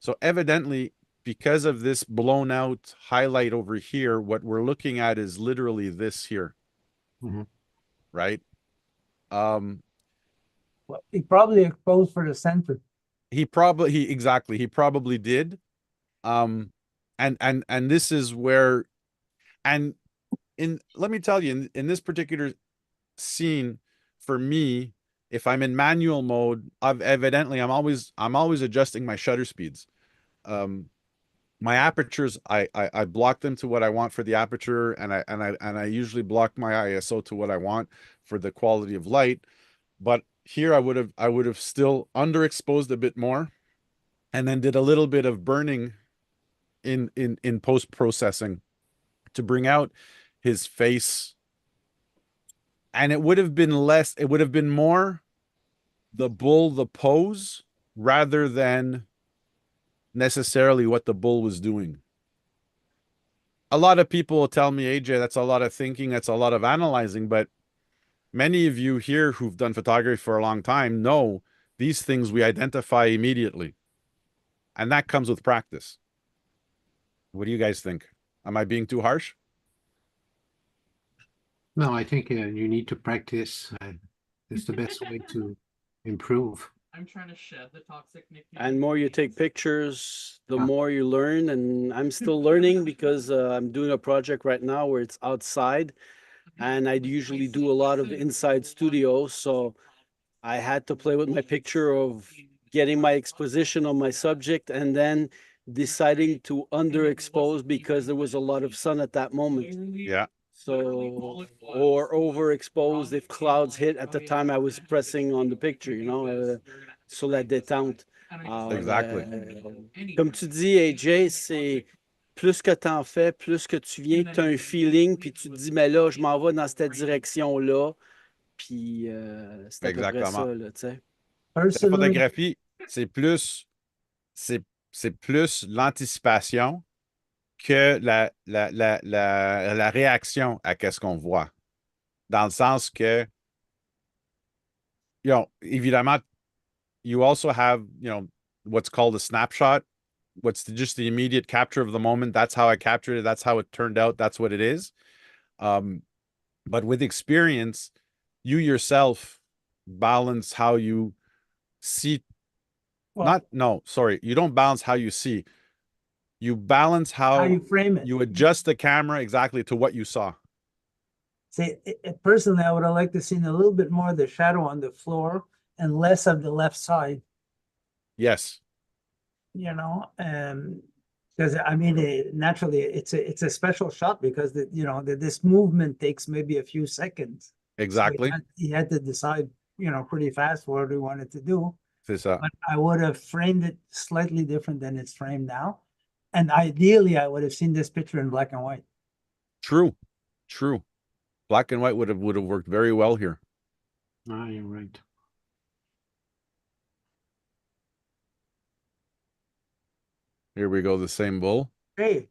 So evidently, because of this blown out highlight over here, what we're looking at is literally this here, right? Well, he probably exposed for the center. He probably did. And this is where, and let me tell you, in this particular scene, for me, if I'm in manual mode, I'm always adjusting my shutter speeds. My apertures, I block them to what I want for the aperture, and I usually block my ISO to what I want for the quality of light. But here I would have still underexposed a bit more, and then did a little bit of burning in post processing to bring out his face. And it would have been more the bull, the pose, rather than necessarily what the bull was doing. A lot of people will tell me, AJ, that's a lot of thinking, that's a lot of analyzing, but many of you here who've done photography for a long time know these things we identify immediately. And that comes with practice. What do you guys think? Am I being too harsh? No, I think you need to practice. It's the best way to improve. I'm trying to shed the toxic nickname. And more you take pictures, the Ah. more you learn. And I'm still learning because I'm doing a project right now where it's outside. And I usually do a lot of inside studios. So I had to play with my picture of getting my exposition on my subject and then deciding to underexpose because there was a lot of sun at that moment. Yeah. So, or overexposed if clouds hit at the time I was pressing on the picture, sur la détente. Exactly. Comme tu dis, AJ, c'est plus que tu en fais, plus que tu viens, tu as un feeling, puis tu te dis, mais là, je m'en vais dans cette direction-là. Puis c'est à peu près Exactement. ça, là, tu sais. La Personally, photographie, c'est plus l'anticipation que la réaction à qu'est-ce qu'on voit. Dans le sens que, évidemment, you also have, what's called a snapshot. Just the immediate capture of the moment. That's how I captured it. That's how it turned out. That's what it is. But with experience, you yourself balance how you see. You don't balance how you see. You balance how you frame it. you adjust the camera exactly to what you saw. See, personally, I would have liked to seen a little bit more of the shadow on the floor and less of the left side. Yes. Because I mean, naturally, it's a special shot because this movement takes maybe a few seconds. Exactly. So he had to decide, pretty fast what he wanted to do. C'est ça. But I would have framed it slightly different than it's framed now. And ideally, I would have seen this picture in black and white. True. Black and white would have worked very well here. Ah, you're right. Here we go, the same bull. Hey.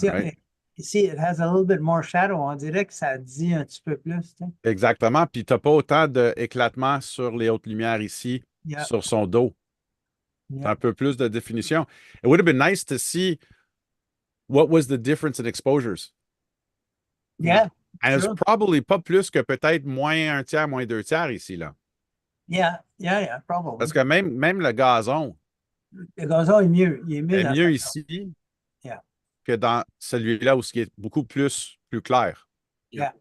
Right. You see, it has a little bit more shadow. On dirait que ça dit un petit peu plus. Exactement. Puis tu n'as pas autant d'éclatement sur les hautes lumières ici, Yeah. sur son dos. Yeah. T'as un peu plus de définition. It would have been nice to see what was the difference in exposures. Yeah. And it's True. probably pas plus que peut-être moins un tiers, moins deux tiers ici, là. Yeah, probably. Parce que même le gazon Le gazon est mieux. Il est mieux est dans mieux sa- ici Yeah. que dans celui-là où ce qui est beaucoup plus clair. Yeah.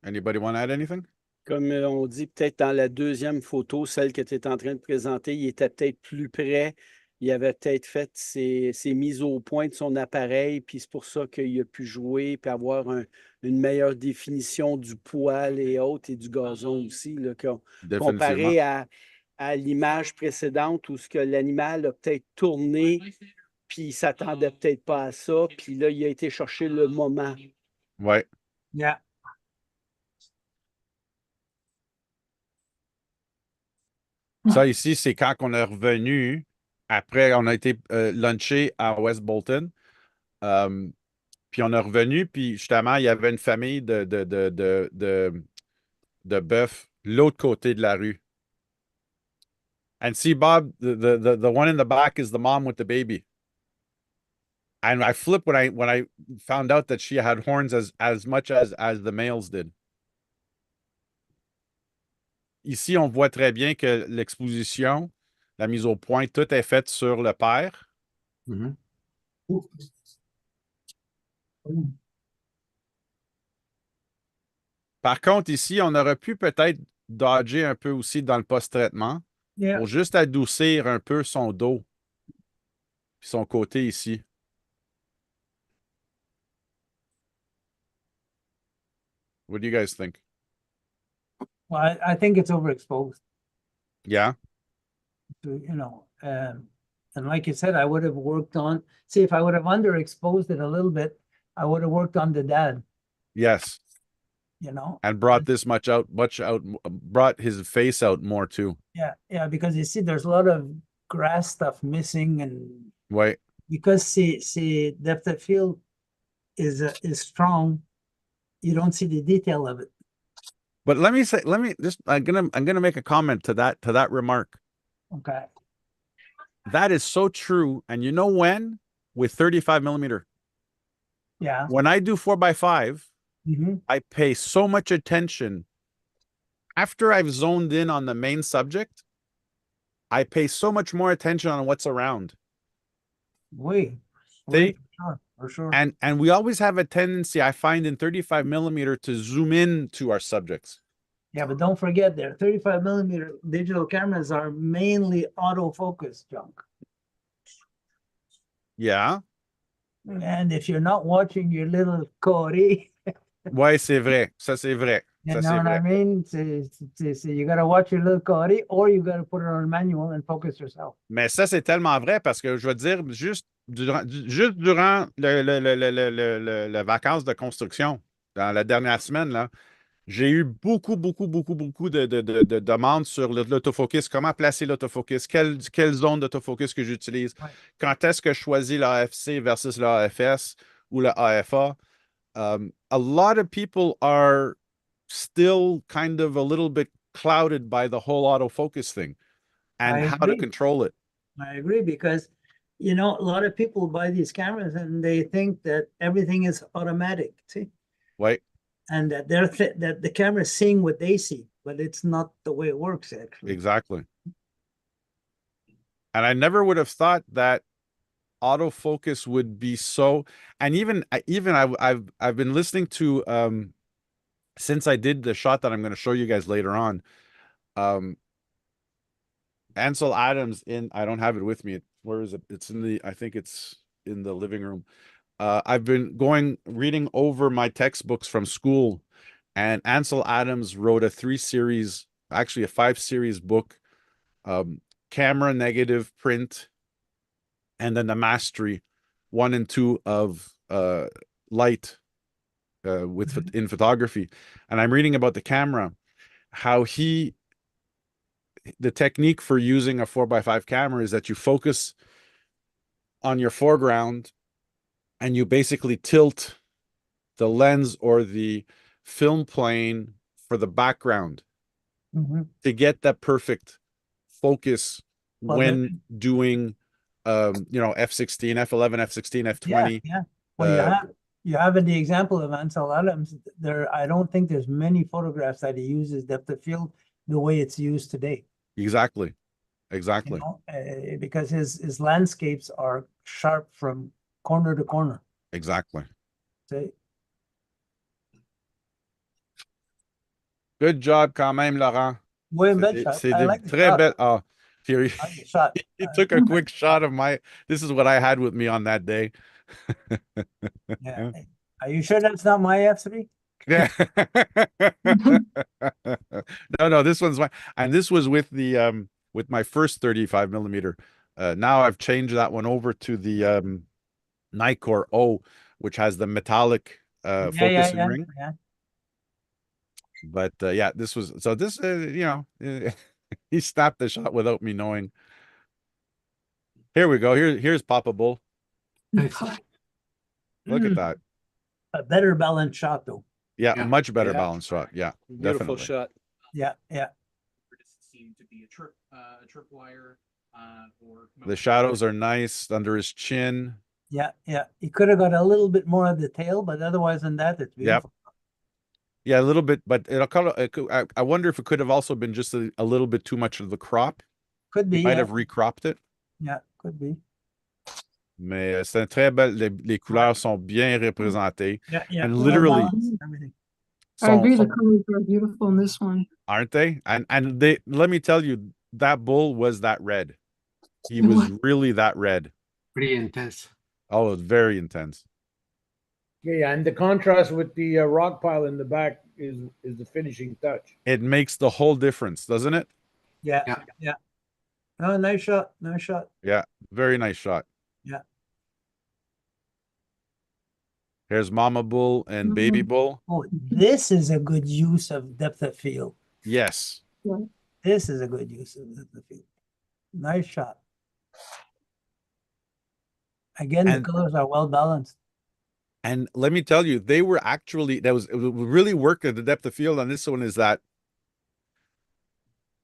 Anybody want to add anything? Comme on dit, peut-être dans la deuxième photo, celle que tu es en train de présenter, il était peut-être plus près. Il avait peut-être fait ses mises au point de son appareil, puis c'est pour ça qu'il a pu jouer, puis avoir une meilleure définition du poil et autres, et du gazon aussi, là, Définitivement. comparé à l'image précédente où ce que l'animal a peut-être tourné, puis il ne s'attendait peut-être pas à ça, puis là, il a été chercher le moment. Ouais. Ça ici, c'est quand on est revenu. Après, on a été luncher à West Bolton. Puis on est revenu, puis justement, il y avait une famille de bœufs l'autre côté de la rue. And see, Bob, the one in the back is the mom with the baby. And I flipped when I found out that she had horns as much as the males did. Ici, on voit très bien que l'exposition, la mise au point, tout est fait sur le père. Mhm. Par contre, ici, on aurait pu peut-être dodger un peu aussi dans le post-traitement Yeah. pour juste adoucir un peu son dos puis son côté ici. What do you guys think? Well, I think it's overexposed. Yeah? You know, and like you said, I would have worked on. See, if I would have underexposed it a little bit, I would have worked on the dad. Yes. You know, And brought this much out, brought his face out more too. yeah, because you see, there's a lot of grass stuff missing, and Ouais. because see depth of field is strong, you don't see the detail of it. But let me just I'm gonna make a comment to that remark. Okay. That is so true. And you know when? With 35 millimeter. Yeah. When I do 4x5, Mhm. I pay so much attention. After I've zoned in on the main subject, I pay so much more attention on what's around. Oui, See? for sure. And we always have a tendency, I find, in 35 millimeter to zoom in to our subjects. Yeah, but don't forget, their 35 millimeter digital cameras are mainly autofocus junk. Yeah. And if you're not watching your little Cory, Ouais, c'est vrai. Ça, c'est vrai. you Ça, know c'est what I vrai. mean? So you got to watch your little Cory, or you got to put it on manual and focus yourself. Mais ça, c'est tellement vrai parce que je veux dire, juste durant le vacances de construction, dans la dernière semaine, là, j'ai eu beaucoup de demandes sur l'autofocus, comment placer l'autofocus, quelle zone d'autofocus que j'utilise, Ouais. quand est-ce que je choisis l'AFC versus l'AFS ou le AFA. A lot of people are still kind of a little bit clouded by the whole autofocus thing and I how to agree. control it. I agree because, you know, a lot of people buy these cameras and they think that everything is automatic, see? Right? And that that the camera is seeing what they see, but it's not the way it works actually. Exactly. And I never would have thought that autofocus would be so. And I've been listening to since I did the shot that I'm going to show you guys later on. Ansel Adams I don't have it with me. Where is it? It's I think it's in the living room. I've been reading over my textbooks from school, and Ansel Adams wrote a 5-series book, camera, negative, print, and then the mastery 1 and 2 of light in photography. And I'm reading about the camera, how the technique for using a 4x5 camera is that you focus on your foreground and you basically tilt the lens or the film plane for the background to get that perfect focus when doing F16, F11, F16, F20. Yeah. Well, you have in the example of Ansel Adams, I don't think there's many photographs that he uses depth of field the way it's used today. Exactly. You know, because his landscapes are sharp from corner to corner. Exactly. See? Good job quand même, Laurent. Oui, belle shot. C'est I des like the très shot. belles. Oh, I like the shot. he took a quick shot of this is what I had with me on that day. Yeah. Are you sure that's not my F3? Yeah. No, this one's mine. And this was with with my first 35 millimeter. Now I've changed that one over to the Nikkor O, which has the metallic focusing ring. Yeah. But yeah, this was He snapped the shot without me knowing. Here we go. Here's Papa Bull. Nice. Look at that. A better balanced shot, though. Yeah, Yeah. a much better Yeah. balanced shot. Yeah, Beautiful definitely. shot. Yeah, yeah. Seemed to be a tripwire, or The shadows are nice under his chin. Yeah, yeah. He could have got a little bit more of the tail, but otherwise than that, it's beautiful. Yeah, a little bit, but I wonder if it could have also been just a little bit too much of the crop. Could be, He might yeah. have recropped it. Yeah, could be. Mais c'est très belle. Les couleurs sont bien représentées. Yeah, yeah. And Well literally, balanced, everything. I agree. The sont- colors are beautiful in this one. aren't they? And they, let me tell you, that bull was that red. He He was was. really that red. Pretty intense. Oh, it was very intense. Yeah, and the contrast with the rock pile in the back is the finishing touch. It makes the whole difference, doesn't it? Yeah, Yeah. yeah. Oh, nice shot, nice shot. Yeah, very nice shot. Yeah. Here's Mama Bull and Baby Bull. Oh, this is a good use of depth of field. Yes. This is a good use of depth of field. Nice shot. Again, the And- colors are well balanced. And let me tell you, they were actually, it was really work at the depth of field on this one is that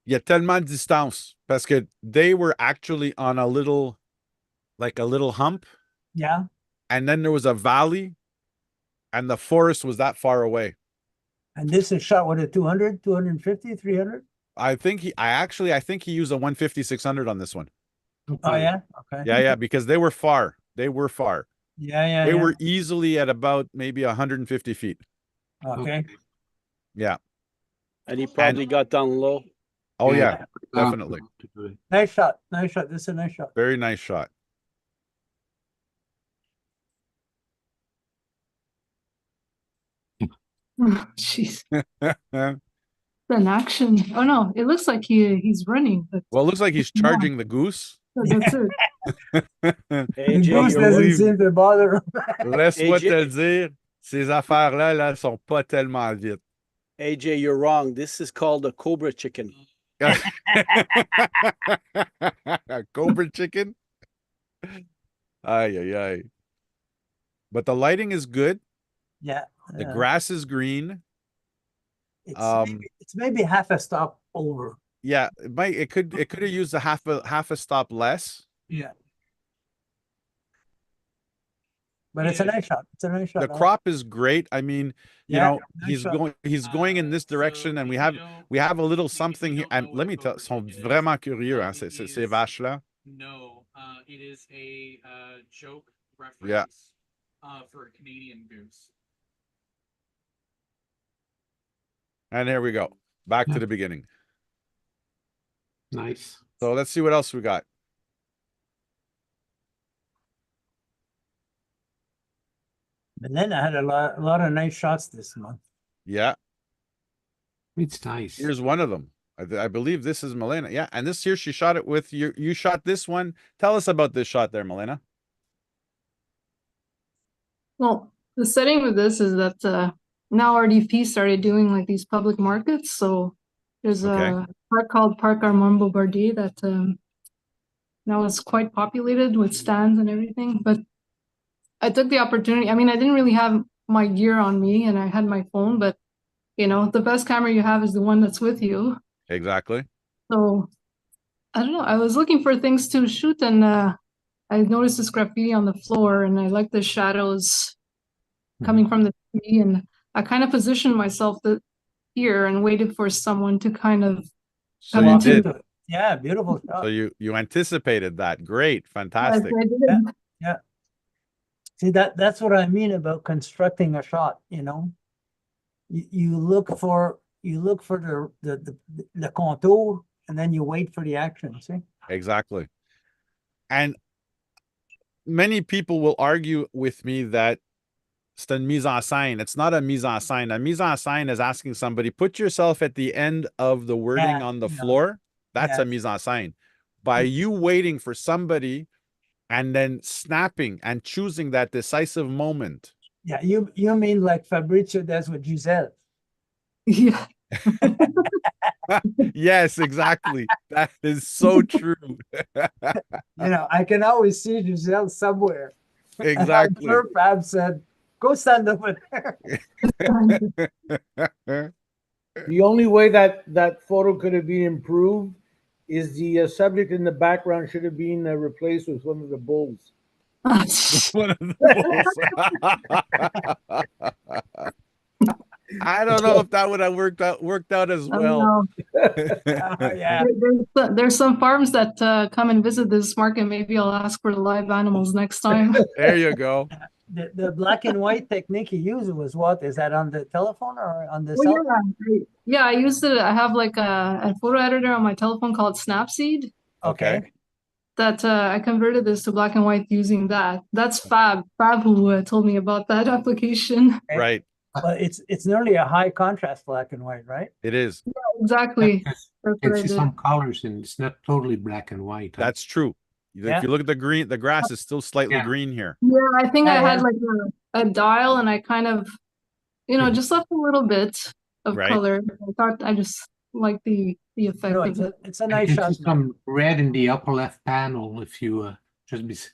il y a tellement de distance parce que they were actually on a little hump, Yeah. and then there was a valley and the forest was that far away. And this is shot with a 200, 250, 300? I think he used a 150, 600 on this one. Oh, yeah? Okay. Yeah, because they were far. They were far. Yeah, yeah, They yeah. were easily at about maybe 150 feet. Okay. Yeah. And he probably got down low. Oh, Yeah. yeah, definitely. Nice shot. Nice shot. This is a nice shot. Very nice shot. Jeez. An action. Oh no, it looks like he's running, but Well, it looks like he's Yeah. charging the goose. that's it. The AJ, goose you're doesn't believe- seem to bother him. Laisse-moi AJ te le dire, ces affaires-là, là, sont pas tellement vite. AJ, you're wrong. This is called a cobra chicken. Cobra chicken? Ay, ay, ay. But the lighting is good. Yeah. The grass is green. It's, it's maybe half a stop over. Yeah, it could have used a half a stop less. Yeah. But it's a Yeah. nice shot. It's a nice shot. The crop is great. I mean, you Yeah, know, nice shot. he's going in this direction, and we have a little something here. And let me tell, sont vraiment curieux, hein, ces vaches-là. No, it is a joke reference for a Canadian goose. And here we go. Back Yeah. to the beginning. Nice. So let's see what else we got. But then I had a lot of nice shots this month. Yeah, It's nice. here's one of them. I believe this is Milena. Yeah, and this here she shot it with you. You shot this one. Tell us about this shot there, Milena. Well, the setting with this is that now RDP started doing like these public markets. So there's Okay. a park called Parc Armand Bombardier that now is quite populated with stands and everything. But I took the opportunity. I mean, I didn't really have my gear on me and I had my phone, but you know, the best camera you have is the one that's with you. Exactly. So I don't know. I was looking for things to shoot and I noticed this graffiti on the floor and I like the shadows coming from the tree, and I kind of positioned myself here and waited for someone to kind of So come you into did. it. Yeah, beautiful So shot. you anticipated that. Great, Yes, fantastic. I did. See, that's what I mean about constructing a shot, you know? You look for the contour and then you wait for the action, see? Exactly. And many people will argue with me that c'est une mise en scène. It's not a mise en scène. A mise en scène is asking somebody, put yourself at the end of the wording Yeah, on the yeah. floor. That's Yeah. a mise en scène. By you waiting for somebody and then snapping and choosing that decisive moment. Yeah, you mean like Fabrizio does with Giselle. Yeah. Yes, exactly. That is so true. You know, I can always see Giselle somewhere. Exactly. Her Fab said, "Go stand over there." The only way that photo could have been improved is the subject in the background should have been replaced with one of the bulls. One of the bulls. I don't know if that would have worked out as I don't well. know. Yeah. There's some farms that come and visit this market. Maybe I'll ask for the live animals next time. There you go. The black and white technique he used was what? Is that on the telephone or on the Well, cell? yeah, I used it. I have like a photo editor on my telephone called Snapseed Okay. that I converted this to black and white using that. That's Fab who told me about that application. Okay. Right. But it's nearly a high contrast black and white, right? It is. Exactly. That's You what can I see did. some colors and it's not totally black and white. That's true. Yeah. If you look at the green, the grass is still slightly Yeah. green here. Yeah, I think I Yeah, had yeah. like a dial and I kind of, just left a little bit of Right. color. I thought I just liked the effect No, of it. it's a And nice you can shot. see some red in the upper left panel if you just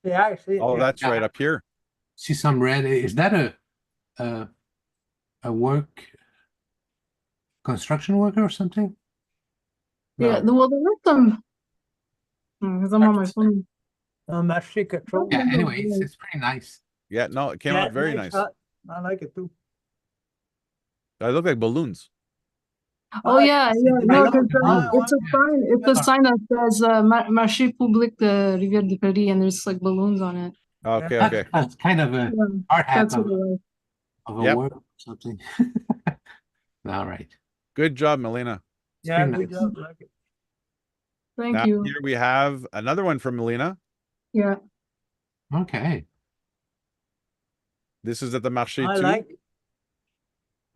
Yeah, actually. Oh, that's right up here. see some red. Is that a work construction worker or something? Yeah, No. well, there were some. Because I'm on my phone. Marché control. Yeah, anyway, it's pretty nice. Yeah, no, it came Yeah, out very nice. shot. I like it too. They look like balloons. Oh yeah, c'est des no, ballons. because it's a Yeah. sign. It's a sign that says Marché Public de Rivière-du-Paris, and there's like balloons on it. Okay, That's, okay. that's kind of a Yeah, hard hat that's what it was. of a Yep. work or something. All right. Good job, Melina. Yeah, pretty good nice. job. Like it. Thank Now you. here we have another one from Melina. Yeah. Okay. This is at the Marché I too. like it.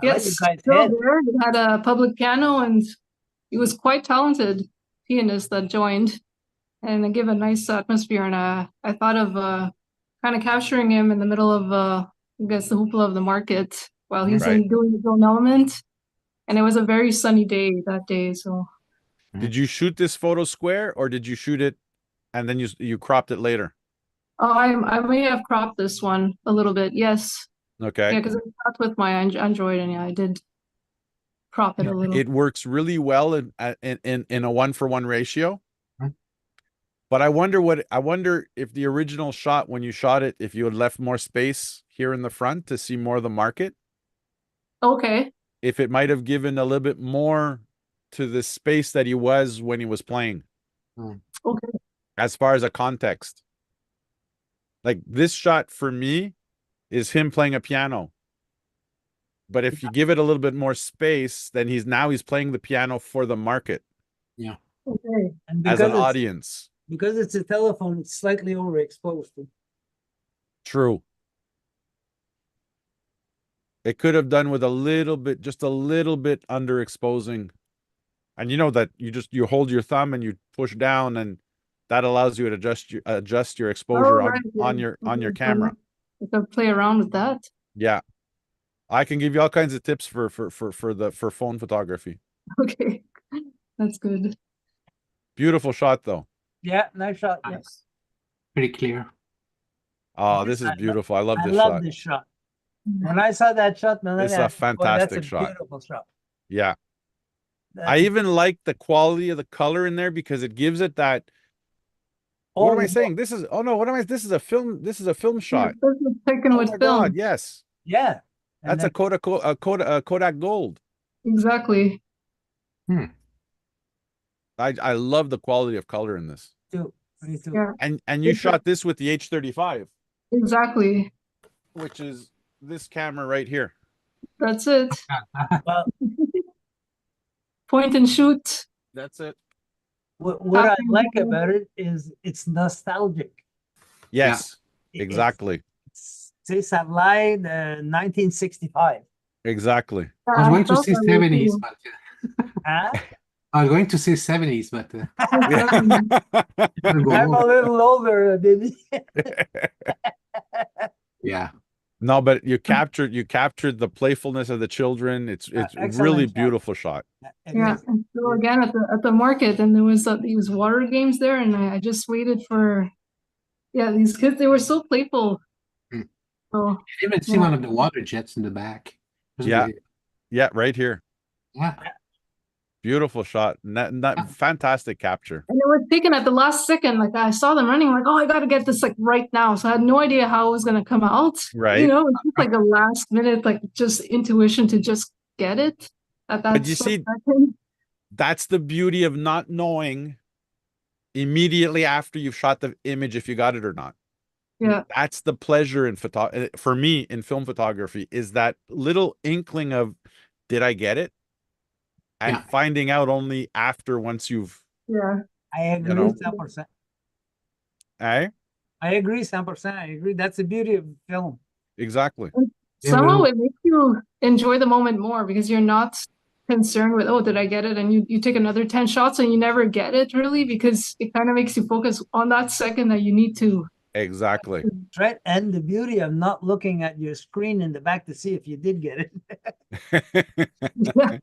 I like Yes, the guy's still head. there. He had a public piano, and he was quite talented pianist that joined, and it gave a nice atmosphere. And I thought of kind of capturing him in the middle of I guess the hoopla of the market while he's Right. doing his own element. And it was a very sunny day that day, so. Did you shoot this photo square or did you shoot it and then you cropped it later? Oh, I may have cropped this one a little bit. Yes. Okay. Yeah, because I shot with my Android, and yeah, I did crop it a little. It works really well in a 1-for-1 ratio. Mhm. But I wonder if the original shot, when you shot it, if you had left more space here in the front to see more of the market, Okay. if it might have given a little bit more to the space that he was when he was playing. Okay. As far as a context. Like this shot for me is him playing a piano. But if you give it a little bit more space, then he's playing the piano for the market Okay. And as an because audience. because it's a telephone, it's slightly overexposed. True. It could have done with just a little bit underexposing. And you know that you hold your thumb and you push down, and that allows you to adjust your exposure right, on yeah. your camera. I could play around with that. Yeah. I can give you all kinds of tips for phone photography. Okay. That's good. Beautiful shot though. Yeah, nice shot. Yes. Pretty clear. Oh, this is beautiful. I love I this love shot. this shot. When I saw that shot, man, It's I a said, "Boy, that's fantastic a shot. beautiful shot. Yeah. That's I even like the quality of the color in there because it gives it that. What am I saying? This is this is a film. This is a film shot. Yeah, this is taken Oh with my film. God, yes. Yeah. And That's a Kodak Gold. Exactly. I love the quality of color in this. too. Me too. Yeah. And you shot this with the H35, Exactly. which is this camera right here. That's it. Well, Point and shoot. That's it. what I Happy like with about it is it's nostalgic. Yes, It- exactly. C'est Savlai, 1965. Exactly. I was going to felt say that way 70s, too. but Huh? I was going to say 70s, but I'm a little older, did yeah. No, but you captured the playfulness of the children. It's really excellent shot. beautiful shot. It Yeah, is. and so again at the market, and there was these water games there, and I just waited for, yeah, these kids. They were so playful. Hmm. So I even see yeah. one of the water jets in the back. Yeah. Yeah, right here. Yeah. Beautiful shot. Fantastic capture. And it was taken at the last second. Like I saw them running, like, oh, I got to get this like right now. So I had no idea how it was going to come out. Right. You know, it's just like a last minute, like just intuition to just get it at that But you split see, second. that's the beauty of not knowing immediately after you've shot the image if you got it or not. Yeah. That's the pleasure in for me in film photography, is that little inkling of, did I get it? And Yeah. finding out only after, once you've, Yeah. I agree, know. 100%. eh? I agree, 100%. I agree. That's the beauty of film. Exactly. Somehow it makes you enjoy the moment more because you're not concerned with, oh, did I get it? And you take another 10 shots and you never get it really, because it kind of makes you focus on that second that you need to. Exactly. Right. And the beauty of not looking at your screen in the back to see if you did get it. Yeah.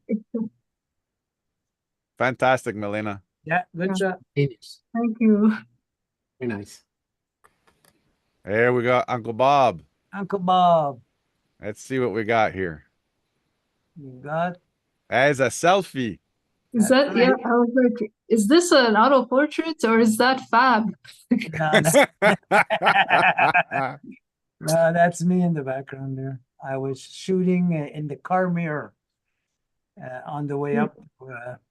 Fantastic, Milena. Yeah, good shot. Thank you. Very nice. There we go, Uncle Bob. Uncle Bob, Let's see what we got here. you got As a selfie. Is that, right. yeah, I was like, is this an auto portrait or is that fab? No, no, that's me in the background there. I was shooting in the car mirror on the way up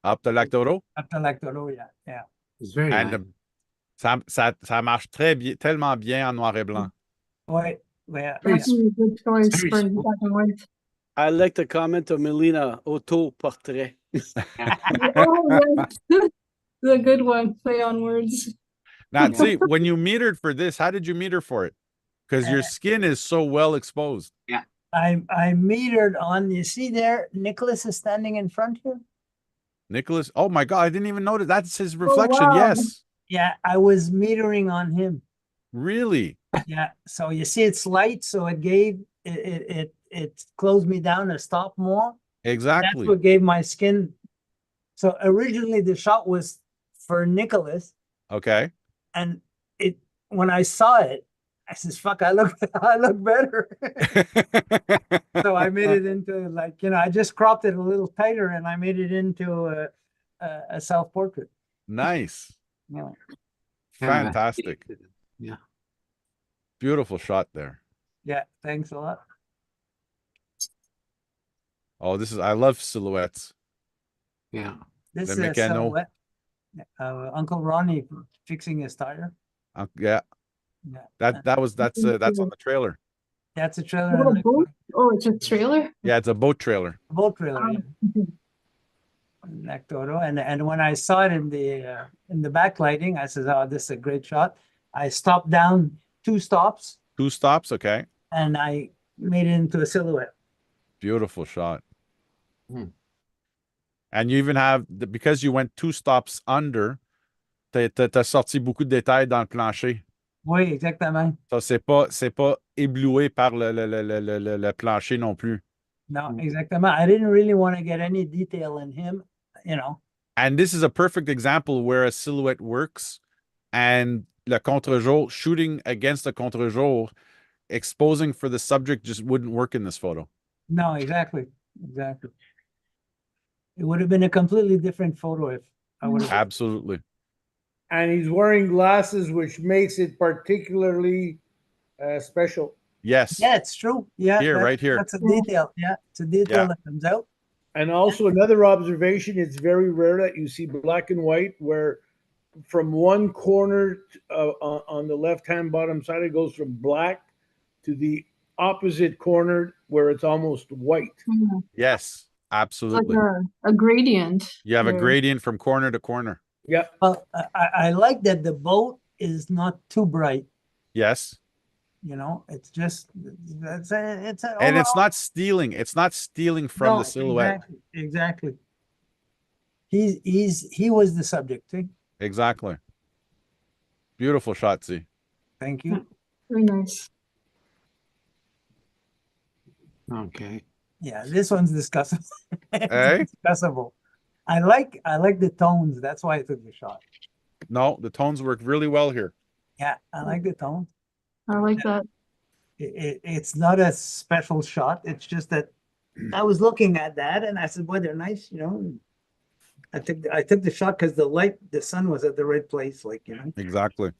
Up to Lac Taureau. up to Lac Taureau, yeah. It's very And nice. ça marche tellement bien en noir et blanc. Ouais, yeah. Very Definitely a good choice very for smooth. black and white. I like the comment of Melina, auto portrait. Oh, yes. The good one. Play on words. Now, see, when you metered for this, how did you meter for it? Because your skin is so well exposed. I metered on, you see there, Nicholas is standing in front here. Nicholas, oh my God, I didn't even notice. That's his reflection. wow. Yes. Yeah, I was metering on him. Really? Yeah, so you see it's light, so it gave it closed me down a stop more. That's Exactly. what gave my skin. So originally the shot was for Nicholas, Okay. and it when I saw it, I says, "Fuck, I look better." So I made it into, like, I just cropped it a little tighter, and I made it into a self-portrait. Nice. Yeah. Fantastic. Yeah. Beautiful shot there. Yeah, thanks a lot. Oh, I love silhouettes. Yeah. This The is a Meccano. silhouette. Uncle Ronnie fixing his tire. Yeah. Yeah, That's on the trailer. that's a Is trailer. that a boat? Oh, it's a trailer? Yeah, it's a boat trailer. Boat trailer. Yeah. Lac Taureau. And when I saw it in the backlighting, I said, "Oh, this is a great shot." I stopped down 2 stops 2 stops. Okay. and I made it into a silhouette. Beautiful shot. Hmm. And you even have, because you went 2 stops under, t'as sorti beaucoup de détails dans le plancher. Oui, exactement. Ça, c'est pas ébloué par le plancher non plus. No, exactement. I didn't really want to get any detail in him, And this is a perfect example where a silhouette works, and le contre-jour, shooting against the contre-jour, exposing for the subject just wouldn't work in this photo. No, exactly. It would have been a completely different photo if I would have. Absolutely. And he's wearing glasses, which makes it particularly special. Yes. Yeah, it's true. Yeah, Here, right here. That's a detail. Yeah, it's a detail Yeah. that comes out. And also another observation, it's very rare that you see black and white where from one corner on the left-hand bottom side, it goes from black to the opposite corner where it's almost white. Yeah. Yes, Like absolutely. a gradient. You have a there. gradient from corner to corner. Yeah. Well, I like that the boat is not too bright. Yes. It's just it's And it's overall- not stealing. It's not stealing from No, the silhouette. Exactly. He was the subject. See? Exactly. Beautiful shot, Z. Thank you. Very nice. Okay. Yeah, this one's discussable. Hey? It's discussable. I like the tones. That's why I took the shot. No, the tones work really well here. Yeah, I like the tones. I like that. It's not a special shot. It's just that I was looking at that and I said, boy, they're nice, you know. I took the shot because the sun was at the right place, like, you know. Exactly.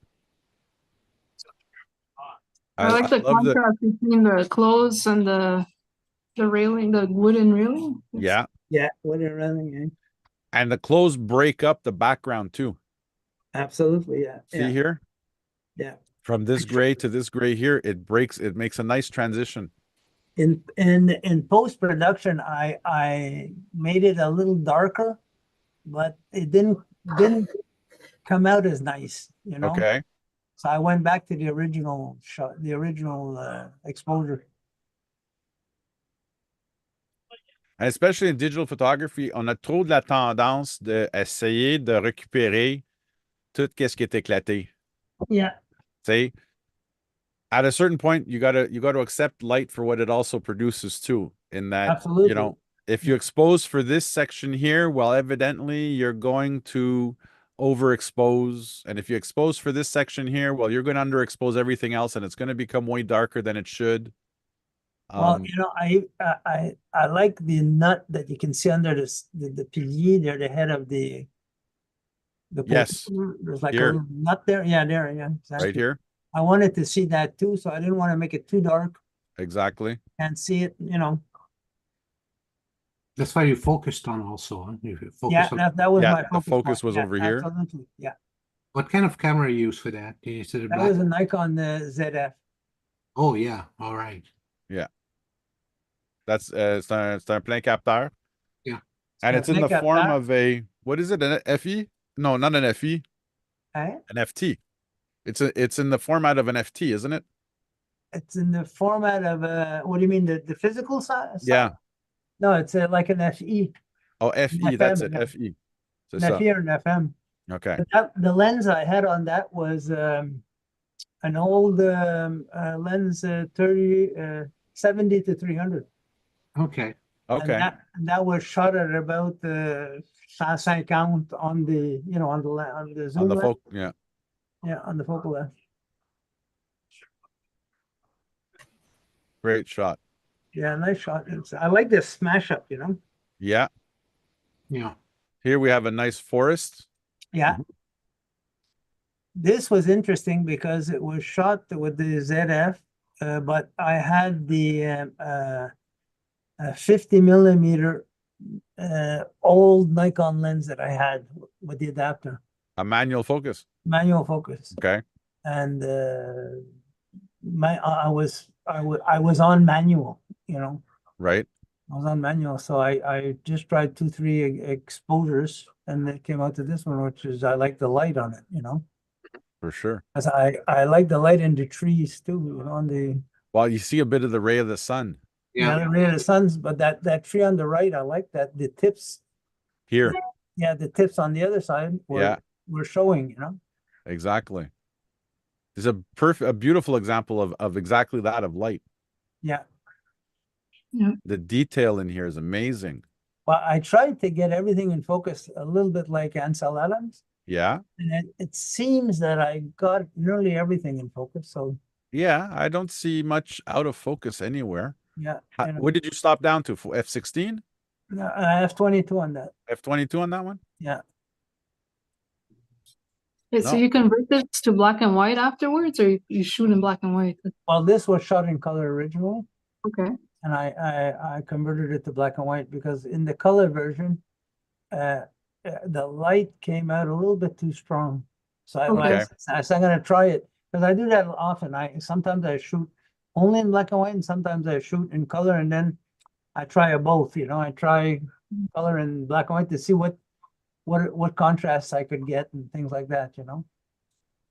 I like the love the contrast between the clothes and the railing, the wooden railing. yeah, Yeah, what a running, and the clothes break up the background too. absolutely, yeah. See here? Yeah. From this gray to this gray here, it makes a nice transition. In post-production, I made it a little darker, but it didn't come out as nice, you know. Okay. So I went back to the original shot, the original exposure. And especially in digital photography, on a trop de la tendance d'essayer de récupérer tout ce qui est éclaté. Yeah, See, at a certain point, you gotta accept light for what it also produces too. In that, absolutely. you know, if you expose for this section here, well, evidently you're going to overexpose, and if you expose for this section here, well, you're going to underexpose everything else, and it's going to become way darker than it should. Well, you know, I like the nut that you can see under the pilier there, the head of the Yes, there's like here. a little nut there. Yeah, there, yeah, exactly. Right here. I wanted to see that too, so I didn't want to make it too dark Exactly. and see it, you know. That's why you focused on also. Huh? You Yeah, focused on that was Yeah, my the focus focus point. was Yeah, over here. absolutely. Yeah, what kind of camera you use for that? Is it a that black? was a Nikon ZF. Oh yeah, all right. Yeah. That's c'est un plein capteur. Yeah. And it's in the plein form capteur. of a, what is it? An FE? No, not an FE. Eh? An FT. It's in the format of an FT, isn't it? It's in the format of what do you mean, the physical side? Yeah. No, it's like an FE. Oh, FE, that's it. FM, FE. C'est an ça. FE or an FM. Okay. But the lens I had on that was an old lens 70 to 300. Okay. Okay. And that was shot at about 150 on the, you know, on the zoom On the lens. yeah. Yeah, on the focal length. Great shot. Yeah, nice shot. I like this smash up, you know. Yeah. Yeah. Here we have a nice forest. Yeah. This was interesting because it was shot with the ZF, but I had the 50 millimeter old Nikon lens that I had with the adapter, A manual focus. manual focus, Okay. and I was on manual, you know. Right. I was on manual, so I just tried 2-3 exposures, and it came out to this one, which is I like the light on it, you know. For sure. As I like the light in the trees too, you know, on the Well, you see a bit of the ray of the sun yeah, the ray of the suns, but that tree on the right, I like that the tips. here. Yeah, the tips on the other side were showing, you know. Exactly. It's a beautiful example of exactly that, of light. Yeah. Yeah. The detail in here is amazing. Well, I tried to get everything in focus a little bit like Ansel Adams. Yeah. And it seems that I got nearly everything in focus. So yeah, I don't see much out of focus anywhere. yeah. What did you stop down to? For F16? I have 22 on that. F22 on that one? Yeah. So you convert this to black and white afterwards, or you shoot in black and white? Well, this was shot in color originally. Okay. And I converted it to black and white because in the color version, the light came out a little bit too strong. So I said, I'm going to try it because I do that often. Sometimes I shoot only in black and white, and sometimes I shoot in color, and then I try both. You know, I try color and black and white to see what contrasts I could get and things like that. You know,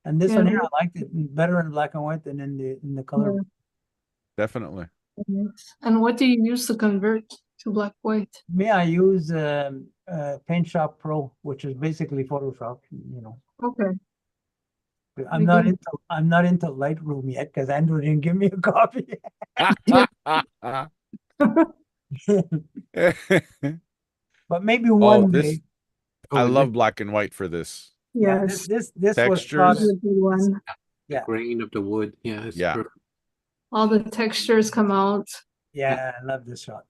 and this one here, I liked it better in black and white than in the color. Yeah. Definitely. And what do you use to convert to black white? Me, I use Paint Shop Pro, which is basically Photoshop. You know. Okay. I'm not into Lightroom yet because Andrew didn't give me a copy. But maybe Oh, one this day. I Oh, love black and white for this. Yeah, Yes, this was Textures. shot. this is a good one. the Yeah. grain of the wood. Yeah, it's Yeah. perfect. All the textures come out. Yeah, I love this shot.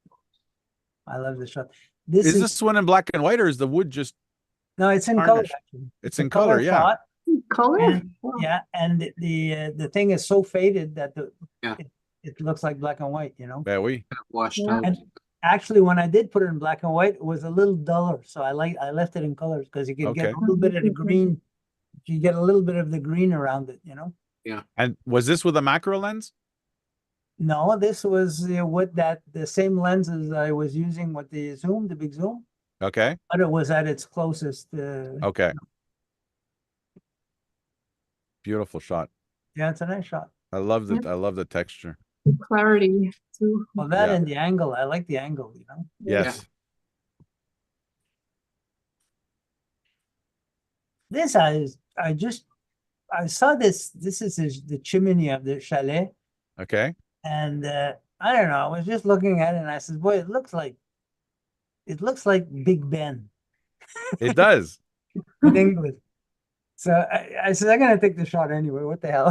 I love this shot. This Is is this one in black and white, or is the wood just no, it's in color varnished? actually. It's a in color, yeah. shot. Color? And Wow. yeah, and the thing is so faded that Yeah. it looks like black and white, you know. Ben oui. Kind of washed Yeah. out. And actually, when I did put it in black and white, it was a little duller. So I left it in colors because you could get Okay. a little bit of the green. You get a little bit of the green around it, you know. And was this with a macro lens? No, this was with the same lenses I was using with the zoom, the big zoom, Okay. but it was at its closest. Okay. Beautiful shot. Yeah, it's a nice shot. I love the texture. The clarity too. Well, that Yeah. and the angle, I like the angle, you know. Yes. This I saw this. This is the chimney of the chalet, Okay. and I don't know. I was just looking at it, and I said, "Boy, it looks like Big Ben It does. in English." So I said, "I'm gonna take the shot anyway. What the hell?"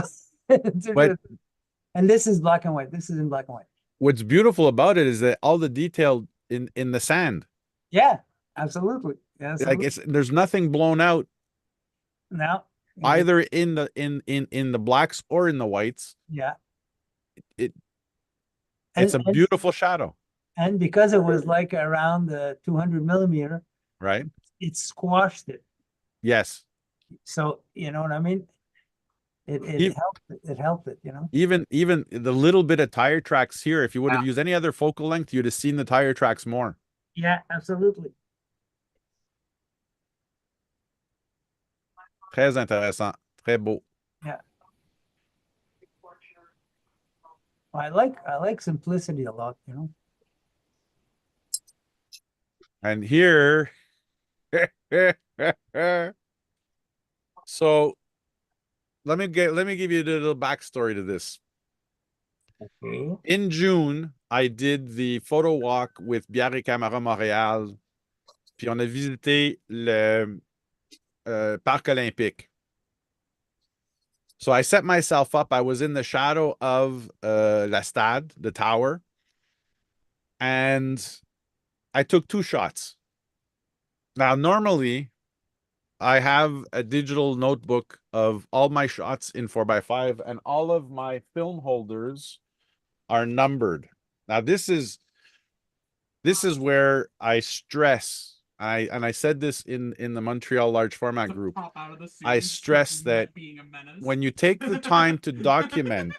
It's But interesting. And this is black and white. This is in black and white. what's beautiful about it is that all the detail in the sand. Yeah, absolutely. Yeah, Like there's nothing blown out now either in the blacks or in the whites. yeah. It's a beautiful shadow, and because it was like around the 200 millimeter, right? it squashed it. Yes. So you know what I mean? It helped it, you know. Even the little bit of tire tracks here, if you would have used any other focal length, you'd have seen the tire tracks more. Yeah, absolutely. Très intéressant. Très beau. Yeah. I like simplicity a lot, you know. And here, so let me give you a little backstory to this. Okay. In June, I did the photo walk with Bière et Camara Montréal, puis on a visité le Parc Olympique. So I set myself up. I was in the shadow of La Stade, the tower, and I took 2 shots. Now, normally, I have a digital notebook of all my shots in 4x5, and all of my film holders are numbered. Now, this is where I stress. I said this in the Montreal large format group. I stress that when you take the time to document,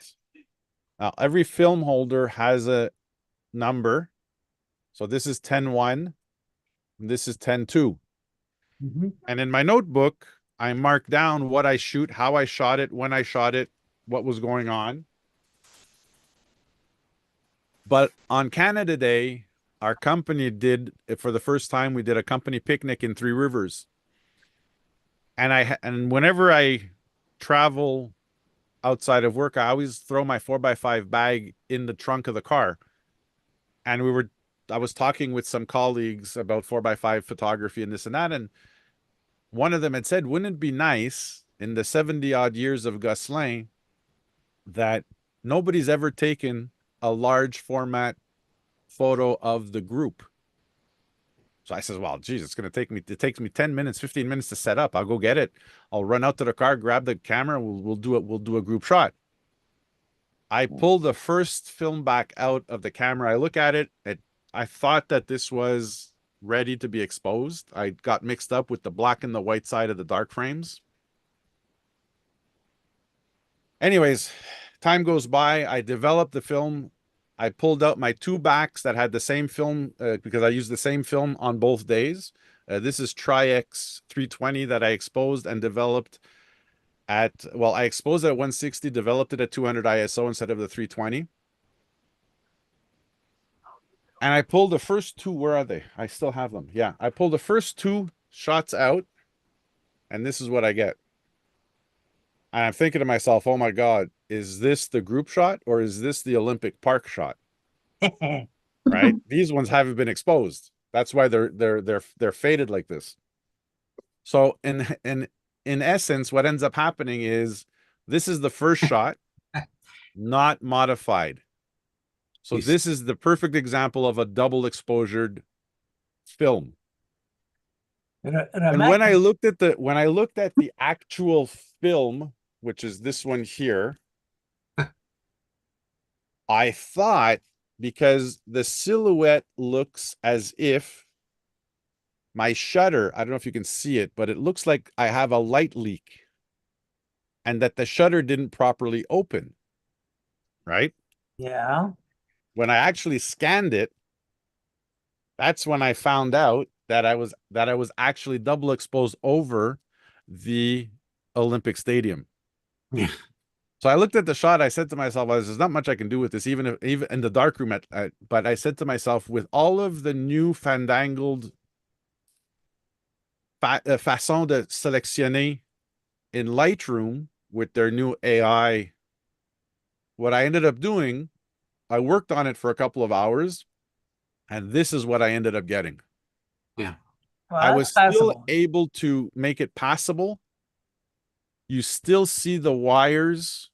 every film holder has a number. So this is 10-1, and this is 10-2. And in my notebook, I mark down what I shoot, how I shot it, when I shot it, what was going on. But on Canada Day, our company did, for the first time, we did a company picnic in Three Rivers. And whenever I travel outside of work, I always throw my 4x5 bag in the trunk of the car. And I was talking with some colleagues about 4x5 photography and this and that. And one of them had said, wouldn't it be nice in the 70 odd years of Gosselin that nobody's ever taken a large format photo of the group? So I says, well, geez, it takes me 10 minutes, 15 minutes to set up. I'll go get it. I'll run out to the car, grab the camera. We'll do it. We'll do a group shot. I pull the first film back out of the camera. I look at it. I thought that this was ready to be exposed. I got mixed up with the black and the white side of the dark frames. Anyways, time goes by. I developed the film. I pulled out my 2 backs that had the same film because I used the same film on both days. This is Tri-X 320 that I exposed and developed I exposed it at 160, developed it at 200 ISO instead of the 320. And I pulled the first 2, where are they? I still have them. Yeah, I pulled the first 2 shots out, and this is what I get. And I'm thinking to myself, oh my God, is this the group shot or is this the Olympic Park shot? right? These ones haven't been exposed. That's why they're faded like this. So in essence, what ends up happening is this is the first shot, not modified. So this is the perfect example of a double exposured film. And when I looked at the actual film, which is this one here, I thought, because the silhouette looks as if my shutter, I don't know if you can see it, but it looks like I have a light leak and that the shutter didn't properly open, right? Yeah. When I actually scanned it, that's when I found out that I was actually double exposed over the Olympic Stadium. Yeah. So I looked at the shot. I said to myself, well, "There's not much I can do with this, even in the darkroom." But I said to myself, with all of the new fandangled façon de sélectionner in Lightroom with their new AI, what I ended up doing, I worked on it for a couple of hours, and this is what I ended up getting. Yeah. Well, I was still passable. able to make it passable. You still see the wires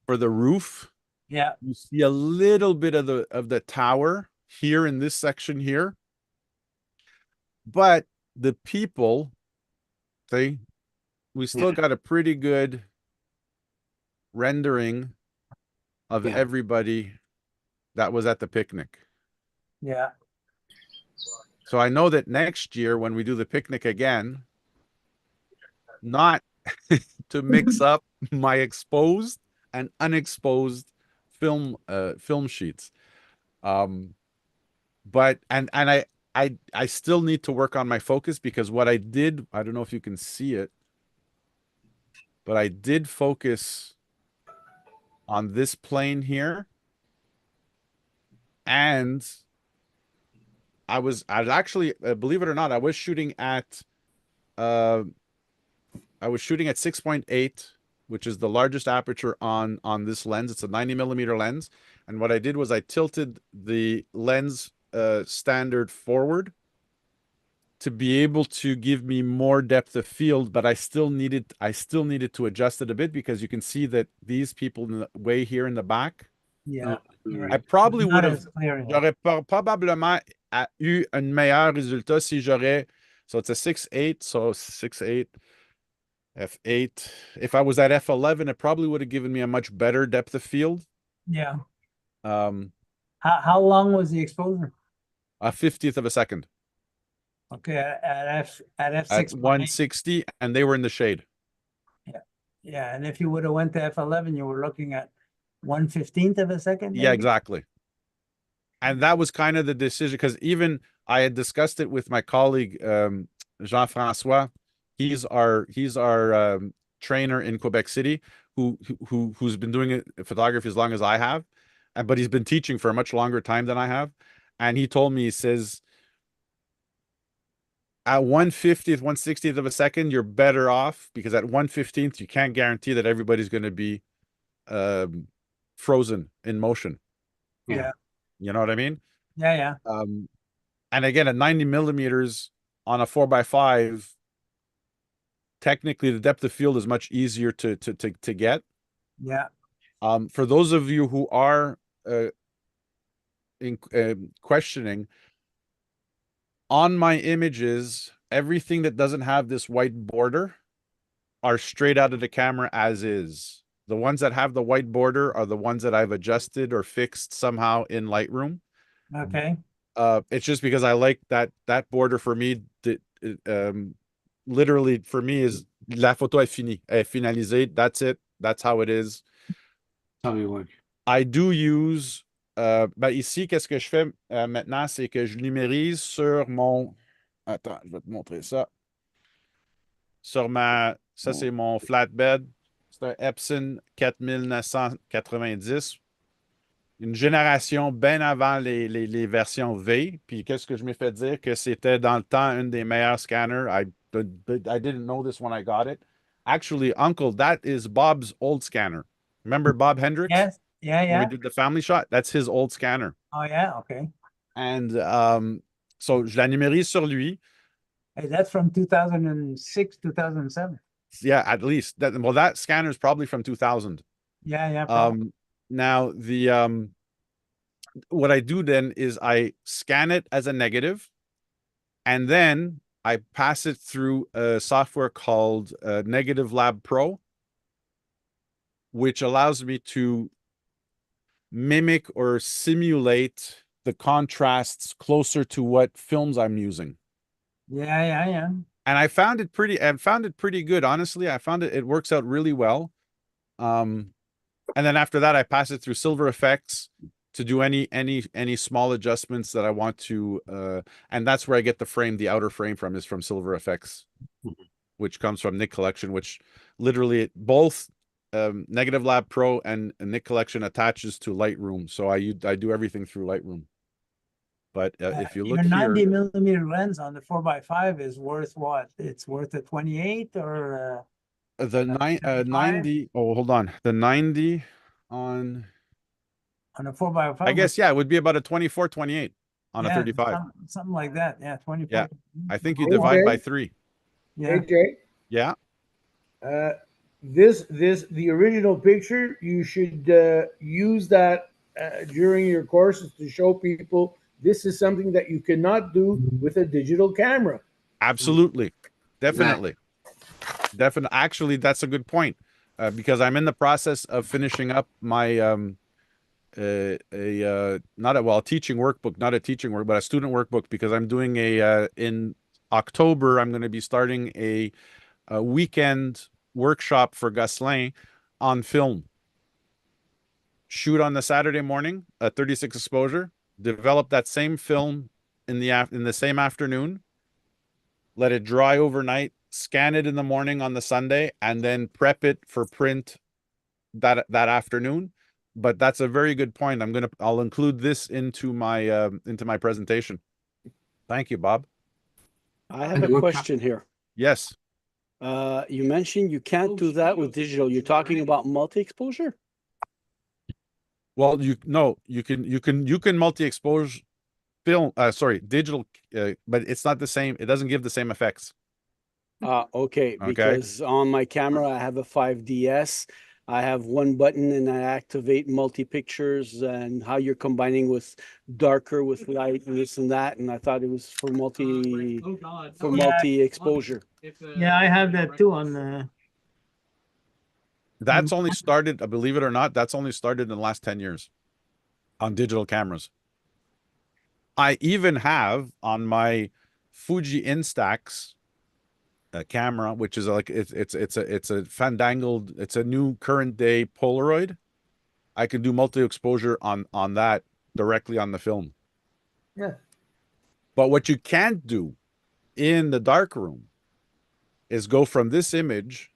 for the roof. Yeah. You see a little bit of the tower here in this section here. But the people, we still got a pretty good rendering of everybody that was at the picnic. Yeah. So I know that next year when we do the picnic again, not to mix up my exposed and unexposed film sheets. But I still need to work on my focus, because what I did, I don't know if you can see it, but I did focus on this plane here, and I was actually, believe it or not, I was shooting at 6.8, which is the largest aperture on this lens. It's a 90mm lens, and what I did was I tilted the lens standard forward to be able to give me more depth of field, but I still needed to adjust it a bit, because you can see that these people way here in the back. Yeah. I probably would have, J'aurais probablement eu un meilleur résultat si j'aurais, so it's a 6.8, so 6.8 f8. If I was at f11, it probably would have given me a much better depth of field. Yeah. How long was the exposure? A 50th of a second. Okay, at At f6.8. 160, and they were in the shade. Yeah, yeah, and if you would have went to f11, you were looking at 1/15th of a second. Yeah, maybe? exactly. And that was kind of the decision, because even I had discussed it with my colleague Jean-Francois. He's our trainer in Quebec City, who's been doing photography as long as I have, but he's been teaching for a much longer time than I have. And he told me, he says, at 1/50th, 1/60th of a second, you're better off, because at 1/15th, you can't guarantee that everybody's going to be frozen in motion. Yeah. You know what I mean? Yeah. And again, at 90mm on a 4x5, technically the depth of field is much easier to get. Yeah. For those of you who are questioning, on my images, everything that doesn't have this white border are straight out of the camera as is. The ones that have the white border are the ones that I've adjusted or fixed somehow in Lightroom. Okay. It's just because I like that border. For me, literally for me, is la photo est finie, est finalisée. That's it. That's how it is. How you work. I do use, ici, qu'est-ce que je fais maintenant, c'est que je numérise sur mon, attends, je vais te montrer ça. Ça, c'est mon flatbed. C'est un Epson 4990. Une génération bien avant les versions V. Puis qu'est-ce que je m'ai fait dire? Que c'était dans le temps une des meilleurs scanners. I didn't know this when I got it. Actually, Uncle, that is Bob's old scanner. Remember Bob Hendricks? Yeah, when we yeah. did the family shot. That's his old scanner. Oh, yeah. Okay. And so je la numérise sur lui. Hey, that's from 2006, 2007. Yeah, at least that. Well, that scanner is probably from 2000. Yeah, yeah. Probably. Now the what I do then is I scan it as a negative, and then I pass it through a software called Negative Lab Pro, which allows me to mimic or simulate the contrasts closer to what films I'm using. Yeah, yeah, yeah. And I found it pretty good. Honestly, I found it works out really well. And then after that, I pass it through Silver Effects to do any small adjustments that I want to. And that's where I get the frame, the outer frame from is from Silver Effects, which comes from Nick Collection, which literally both Negative Lab Pro and Nick Collection attaches to Lightroom. So I do everything through Lightroom. But if you look Your here, 90 millimeter lens on the 4x5 is worth what? It's worth a 28 or the 90. Oh, hold on. The 90 on on a 4x5. I guess, yeah, it would be about a 24, 28 on a 35. Something like that. Yeah, 24. Yeah. I think you Okay. divide by 3. Yeah. AJ, Yeah. the original picture, you should use that during your courses to show people this is something that you cannot do with a digital camera. Absolutely. Definitely. Definitely. Actually, that's a good point. Because I'm in the process of finishing up my not a teaching workbook, not a teaching work, but a student workbook, because I'm doing in October, I'm going to be starting a weekend workshop for Gosselin on film. Shoot on the Saturday morning, a 36 exposure, develop that same film in the same afternoon, let it dry overnight, scan it in the morning on the Sunday, and then prep it for print that afternoon. But that's a very good point. I'll include this into my presentation. Thank you, Bob. I have a question here. Yes. You mentioned you can't do that with digital. You're talking about multi-exposure? Well, you can multi-expose film, digital, but it's not the same. It doesn't give the same effects. Okay, because on my camera I have a 5DS. I have one button and I activate multi-pictures and how you're combining with darker with light and this and that. And I thought it was for multi-exposure. Yeah, I have that too on the. That's only started, believe it or not, that's only started in the last 10 years on digital cameras. I even have on my Fuji Instax camera, which is like it's a fandangled, it's a new current day Polaroid. I can do multi-exposure on that directly on the film. Yeah. But what you can't do in the darkroom is go from this image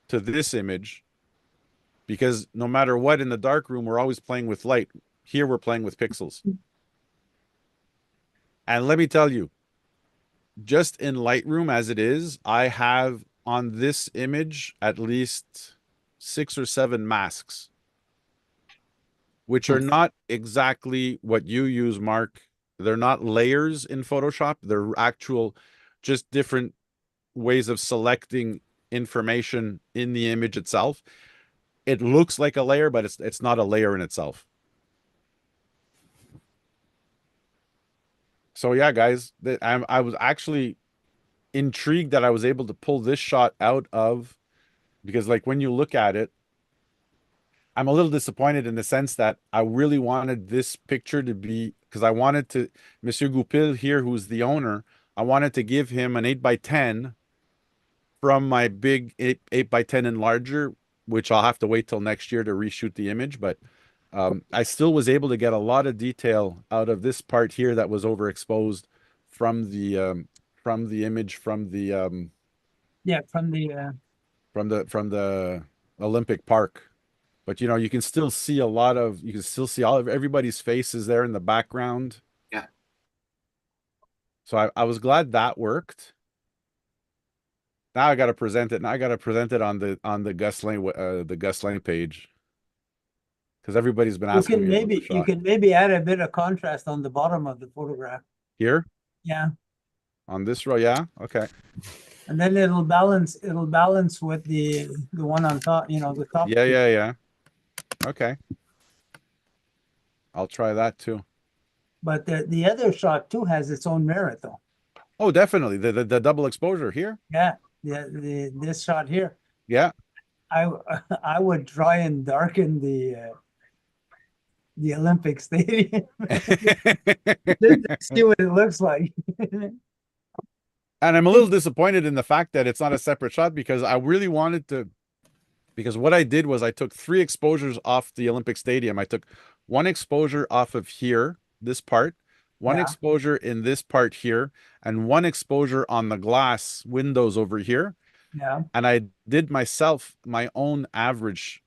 to this image, because no matter what in the darkroom, we're always playing with light. Here we're playing with pixels. And let me tell you, just in Lightroom as it is, I have on this image at least 6 or 7 masks, which are not exactly what you use, Mark. They're not layers in Photoshop. They're actual, just different ways of selecting information in the image itself. It looks like a layer, but it's not a layer in itself. So yeah, guys, I was actually intrigued that I was able to pull this shot out of, because like when you look at it, I'm a little disappointed in the sense that I really wanted this picture to be, because I wanted to, Monsieur Goupil here, who's the owner, I wanted to give him an 8x10 from my big 8x10 enlarger, which I'll have to wait till next year to reshoot the image. But I still was able to get a lot of detail out of this part here that was overexposed from the image from the from the Olympic Park. But you know, you can still see all of everybody's faces there in the background. Yeah. So I was glad that worked. Now I got to present it. Now I got to present it on the Gus Lane page because everybody's been asking me about the You shot. can maybe add a bit of contrast on the bottom of the photograph. Here Yeah. on this row, yeah, okay. And then it'll balance with the one on top, the top. Yeah. Okay. I'll try that too. But the other shot too has its own merit though. Oh, definitely. The double exposure here. Yeah. This shot here. Yeah. I would try and darken the Olympic Stadium. See what it looks like. And I'm a little disappointed in the fact that it's not a separate shot because I really wanted to, because what I did was I took 3 exposures off the Olympic Stadium. I took 1 exposure off of here, this part, 1 exposure in this part here, and 1 exposure on the glass windows over here. Yeah. And I did myself my own average.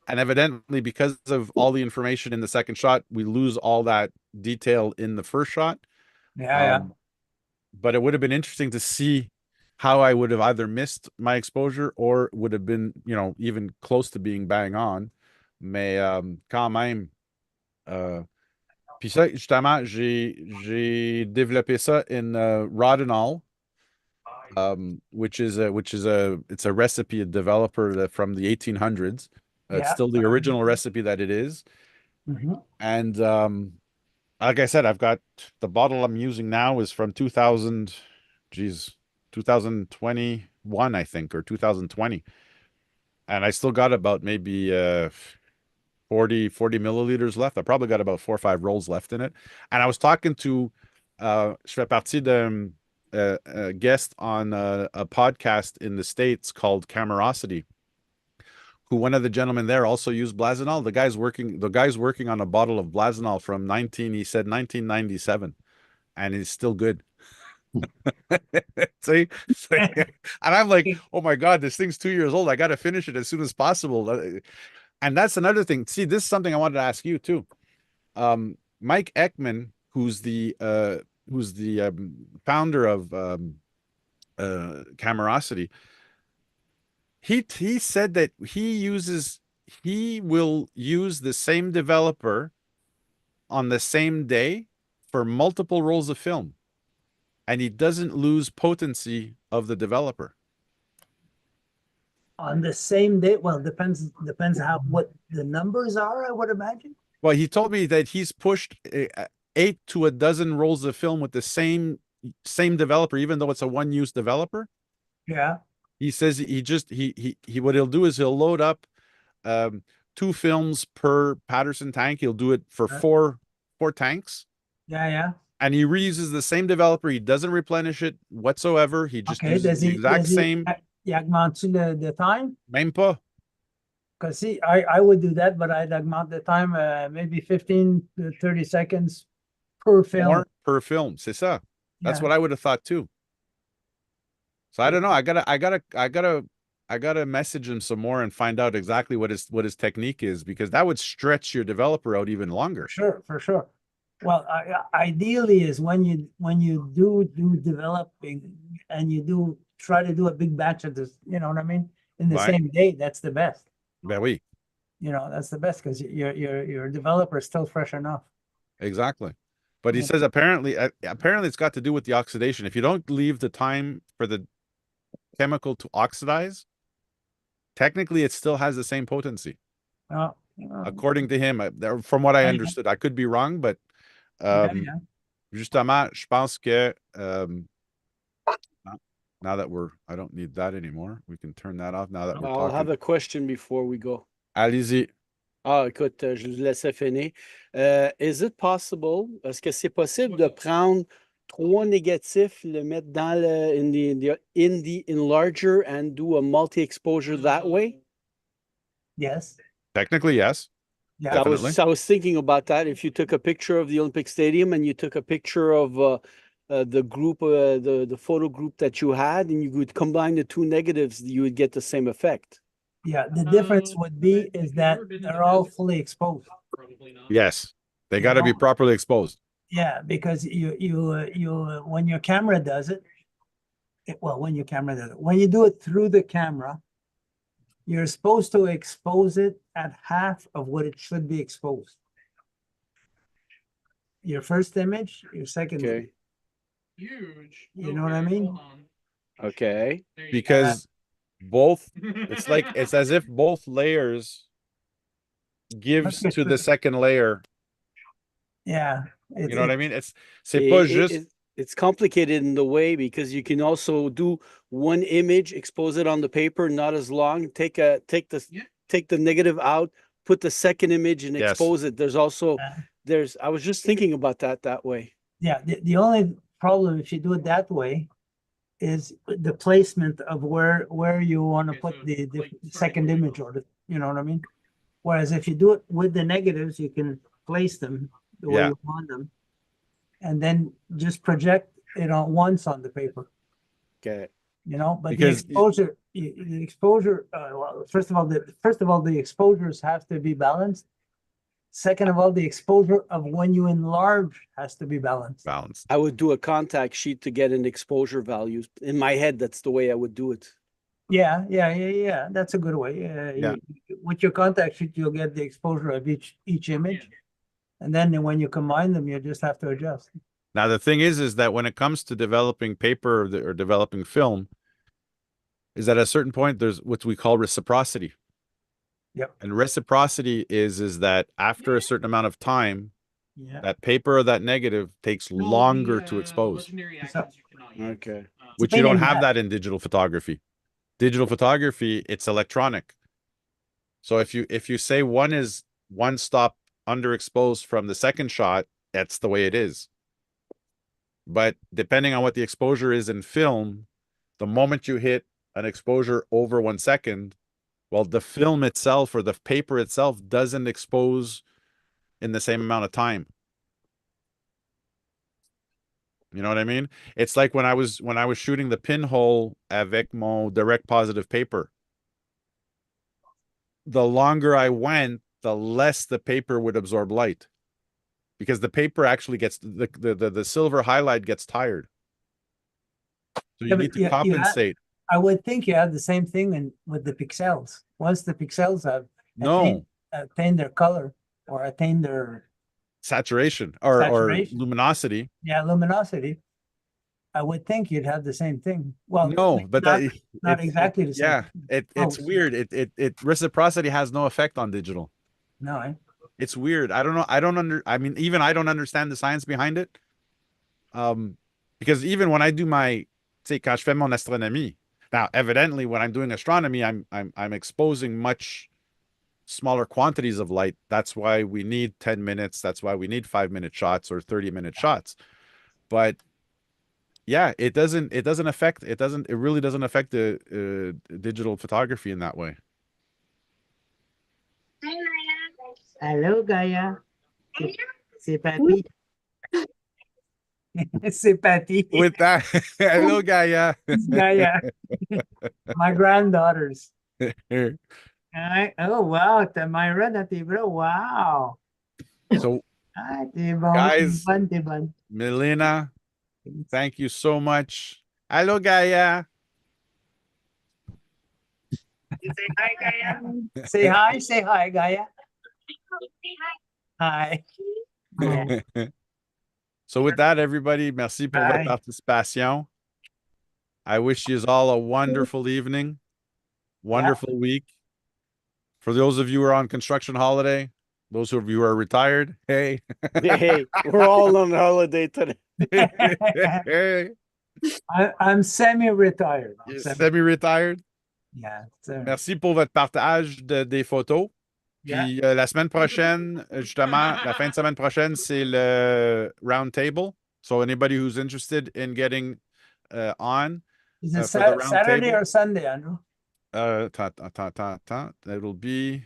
And evidently, because of all the information in the second shot, we lose all that detail in the first shot. Yeah. But it would have been interesting to see how I would have either missed my exposure or would have been, even close to being bang on. Mais quand même, puis ça, justement, j'ai développé ça in Rodinal, which is it's a recipe, a developer from the 1800s. It's still the original recipe that it is. And like I said, I've got the bottle I'm using now is from 2021, I think, or 2020. And I still got about maybe 40 milliliters left. I probably got about 4 or 5 rolls left in it. And I was talking to, je fais partie d'un guest on a podcast in the States called Camerosity, who one of the gentlemen there also used Blazenol. The guy's working on a bottle of Blazenol from 1997, and it's still good. See? And I'm like, oh my God, this thing's 2 years old. I got to finish it as soon as possible. And that's another thing. See, this is something I wanted to ask you too. Mike Ekman, who's the founder of Camerosity, he said that he will use the same developer on the same day for multiple rolls of film, and he doesn't lose potency of the developer on the same day. Well, depends what the numbers are, I would imagine. Well, he told me that he's pushed 8 to a dozen rolls of film with the same developer, even though it's a one-use developer. Yeah. He says he what he'll do is he'll load up 2 films per Patterson tank. He'll do it for 4 tanks. Yeah. And he reuses the same developer. He doesn't replenish it whatsoever. He just uses the exact same. Il augmente the time? Même pas. Because see, I would do that, but I'd augment the time maybe 15 to 30 seconds per film. More per film. C'est ça. That's what I would have thought too. So I don't know. I gotta message him some more and find out exactly what his technique is, because that would stretch your developer out even longer. For sure. Well, ideally is when you do developing and you do try to do a big batch of this, you know what I mean, in the same day. That's the best. Ben oui. That's the best because your developer is still fresh enough. Exactly. But he says apparently it's got to do with the oxidation. If you don't leave the time for the chemical to oxidize, technically it still has the same potency. According to him, from what I understood. I could be wrong, but justement, je pense que now that I don't need that anymore. We can turn that off now that we're talking. I'll have a question before we go. Allez-y. Écoute, je vous laissais finir. Is it possible, est-ce que c'est possible de prendre 3 négatifs, le mettre dans in the enlarger and do a multi-exposure that way? Yes. Technically, yes. Yeah. I was thinking about that. If you took a picture of the Olympic Stadium and you took a picture of the group, the photo group that you had, and you would combine the 2 negatives, you would get the same effect. Yeah, the difference would be is that they're all fully exposed. Yes, they got to be properly exposed. Yeah, because you when your camera does it, Well, when your camera does it, when you do it through the camera, you're supposed to expose it at half of what it should be exposed. Your first image, your second image. Okay. Huge. You know what I mean? Hold on. Okay. There you go. Because both, it's like, it's as if both layers gives Okay, to the second layer. yeah. You know what I mean? C'est pas juste. It's complicated in the way because you can also do one image, expose it on the paper, not as long. Take the negative out, put the second image and Yes. expose it. There's also I was just thinking about that way. Yeah, the only problem if you do it that way is the placement of where you want to Okay, put so the like sort of second like- image or you know what I mean? Whereas if you do it with the negatives, you can place them the way Yeah. you want them, and then just project it on once on the paper. Okay. You know, but Because- the exposure. Well, first of all, the exposures have to be balanced. Second of all, the exposure of when you enlarge has to be balanced. Balanced. I would do a contact sheet to get an exposure value. In my head, that's the way I would do it. Yeah. That's a good way. Yeah. With your contact sheet, you'll get the exposure of each image, and then when you combine them, you just have to adjust. Now, the thing is that when it comes to developing paper or developing film, is that at a certain point, there's what we call reciprocity. Yep. And reciprocity is that after a certain amount of time, Yeah. that paper or that negative takes No, longer the, to expose, legendary So- actions you cannot use. Okay. which you don't Meaning have that- that in digital photography. Digital photography, it's electronic. So if you say one stop underexposed from the second shot, that's the way it is. But depending on what the exposure is in film, the moment you hit an exposure over 1 second, well, the film itself or the paper itself doesn't expose in the same amount of time. You know what I mean? It's like when I was shooting the pinhole avec mon direct positive paper. The longer I went, the less the paper would absorb light. Because the paper actually gets the silver highlight gets tired. So Yeah, you but need to you have- compensate. I would think you have the same thing with the pixels. Once the pixels have No, attained their color or attained their saturation or Saturation. luminosity. luminosity, I would think you'd have the same thing. Well, No, but not, that not it's- exactly the same. Yeah, it's Close. weird. It reciprocity has no effect on digital. No, It's weird. I don't know. I mean, even I don't understand the science behind it. Because even when I do my, say, quand je fais mon astronomie, now evidently when I'm doing astronomy, I'm exposing much smaller quantities of light. That's why we need 10 minutes. That's why we need 5-minute shots or 30-minute shots. But yeah, it really doesn't affect the digital photography in that way. Hello, Gaia. C'est Patty. C'est Patty. With that, hello, Gaia. It's Gaia. My granddaughters. Oh, wow. T'as Myra dans tes bras. Wow. So, Ah, t'es bon. Guys. T'es bonne. Milena, thank you so much. Hello, Gaia. Say hi, Gaia. Hi. Yeah. So with that, everybody, merci pour votre Bye. participation. I wish you all a wonderful evening, wonderful week. For those of you who are on construction holiday, those of you who are retired, hey. Hey, we're all on holiday today. Hey. I'm semi-retired. You're semi-retired. Yeah. Merci pour votre partage des photos. Yeah. Puis la semaine prochaine, justement, la fin de semaine prochaine, c'est le round table. So anybody who's interested in getting on. Is it for the round Saturday table. or Sunday, Andrew? It'll be,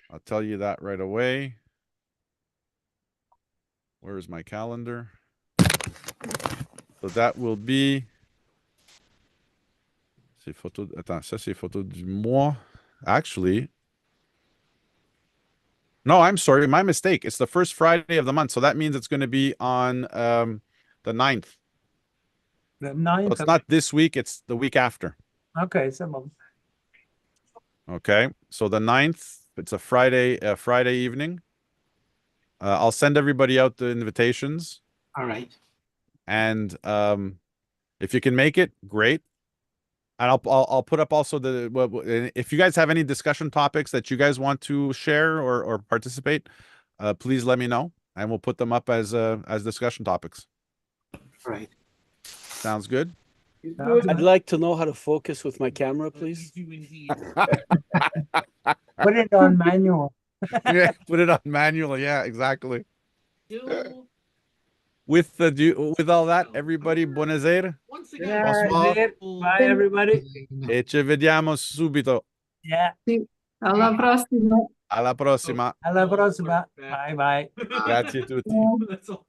I'll tell you that right away. Where's my calendar? So that will be. C'est photo. Attends, ça c'est photo du mois. Actually. No, I'm sorry. My mistake. It's the first Friday of the month. So that means it's going to be on the 9th. Le So 9th. it's not this week, it's the week after. OK, c'est bon. Okay. So the 9th, it's a Friday evening. I'll send everybody out the invitations. All right. And if you can make it, great. And I'll put up also if you guys have any discussion topics that you guys want to share or participate, please let me know, and we'll put them up as discussion topics. Right. Sounds good. Good. I'd like to know how to focus with my camera, please. You do indeed. Put it on manual. Yeah, put it on manual. Yeah, exactly. Still, With all that, everybody, buonasera. once Good again, night. Bonsoir. Bye, everybody. E ci vediamo subito. Yeah. Alla prossima. Alla prossima. Alla prossima. Bye bye. Grazie a tutti. That's all.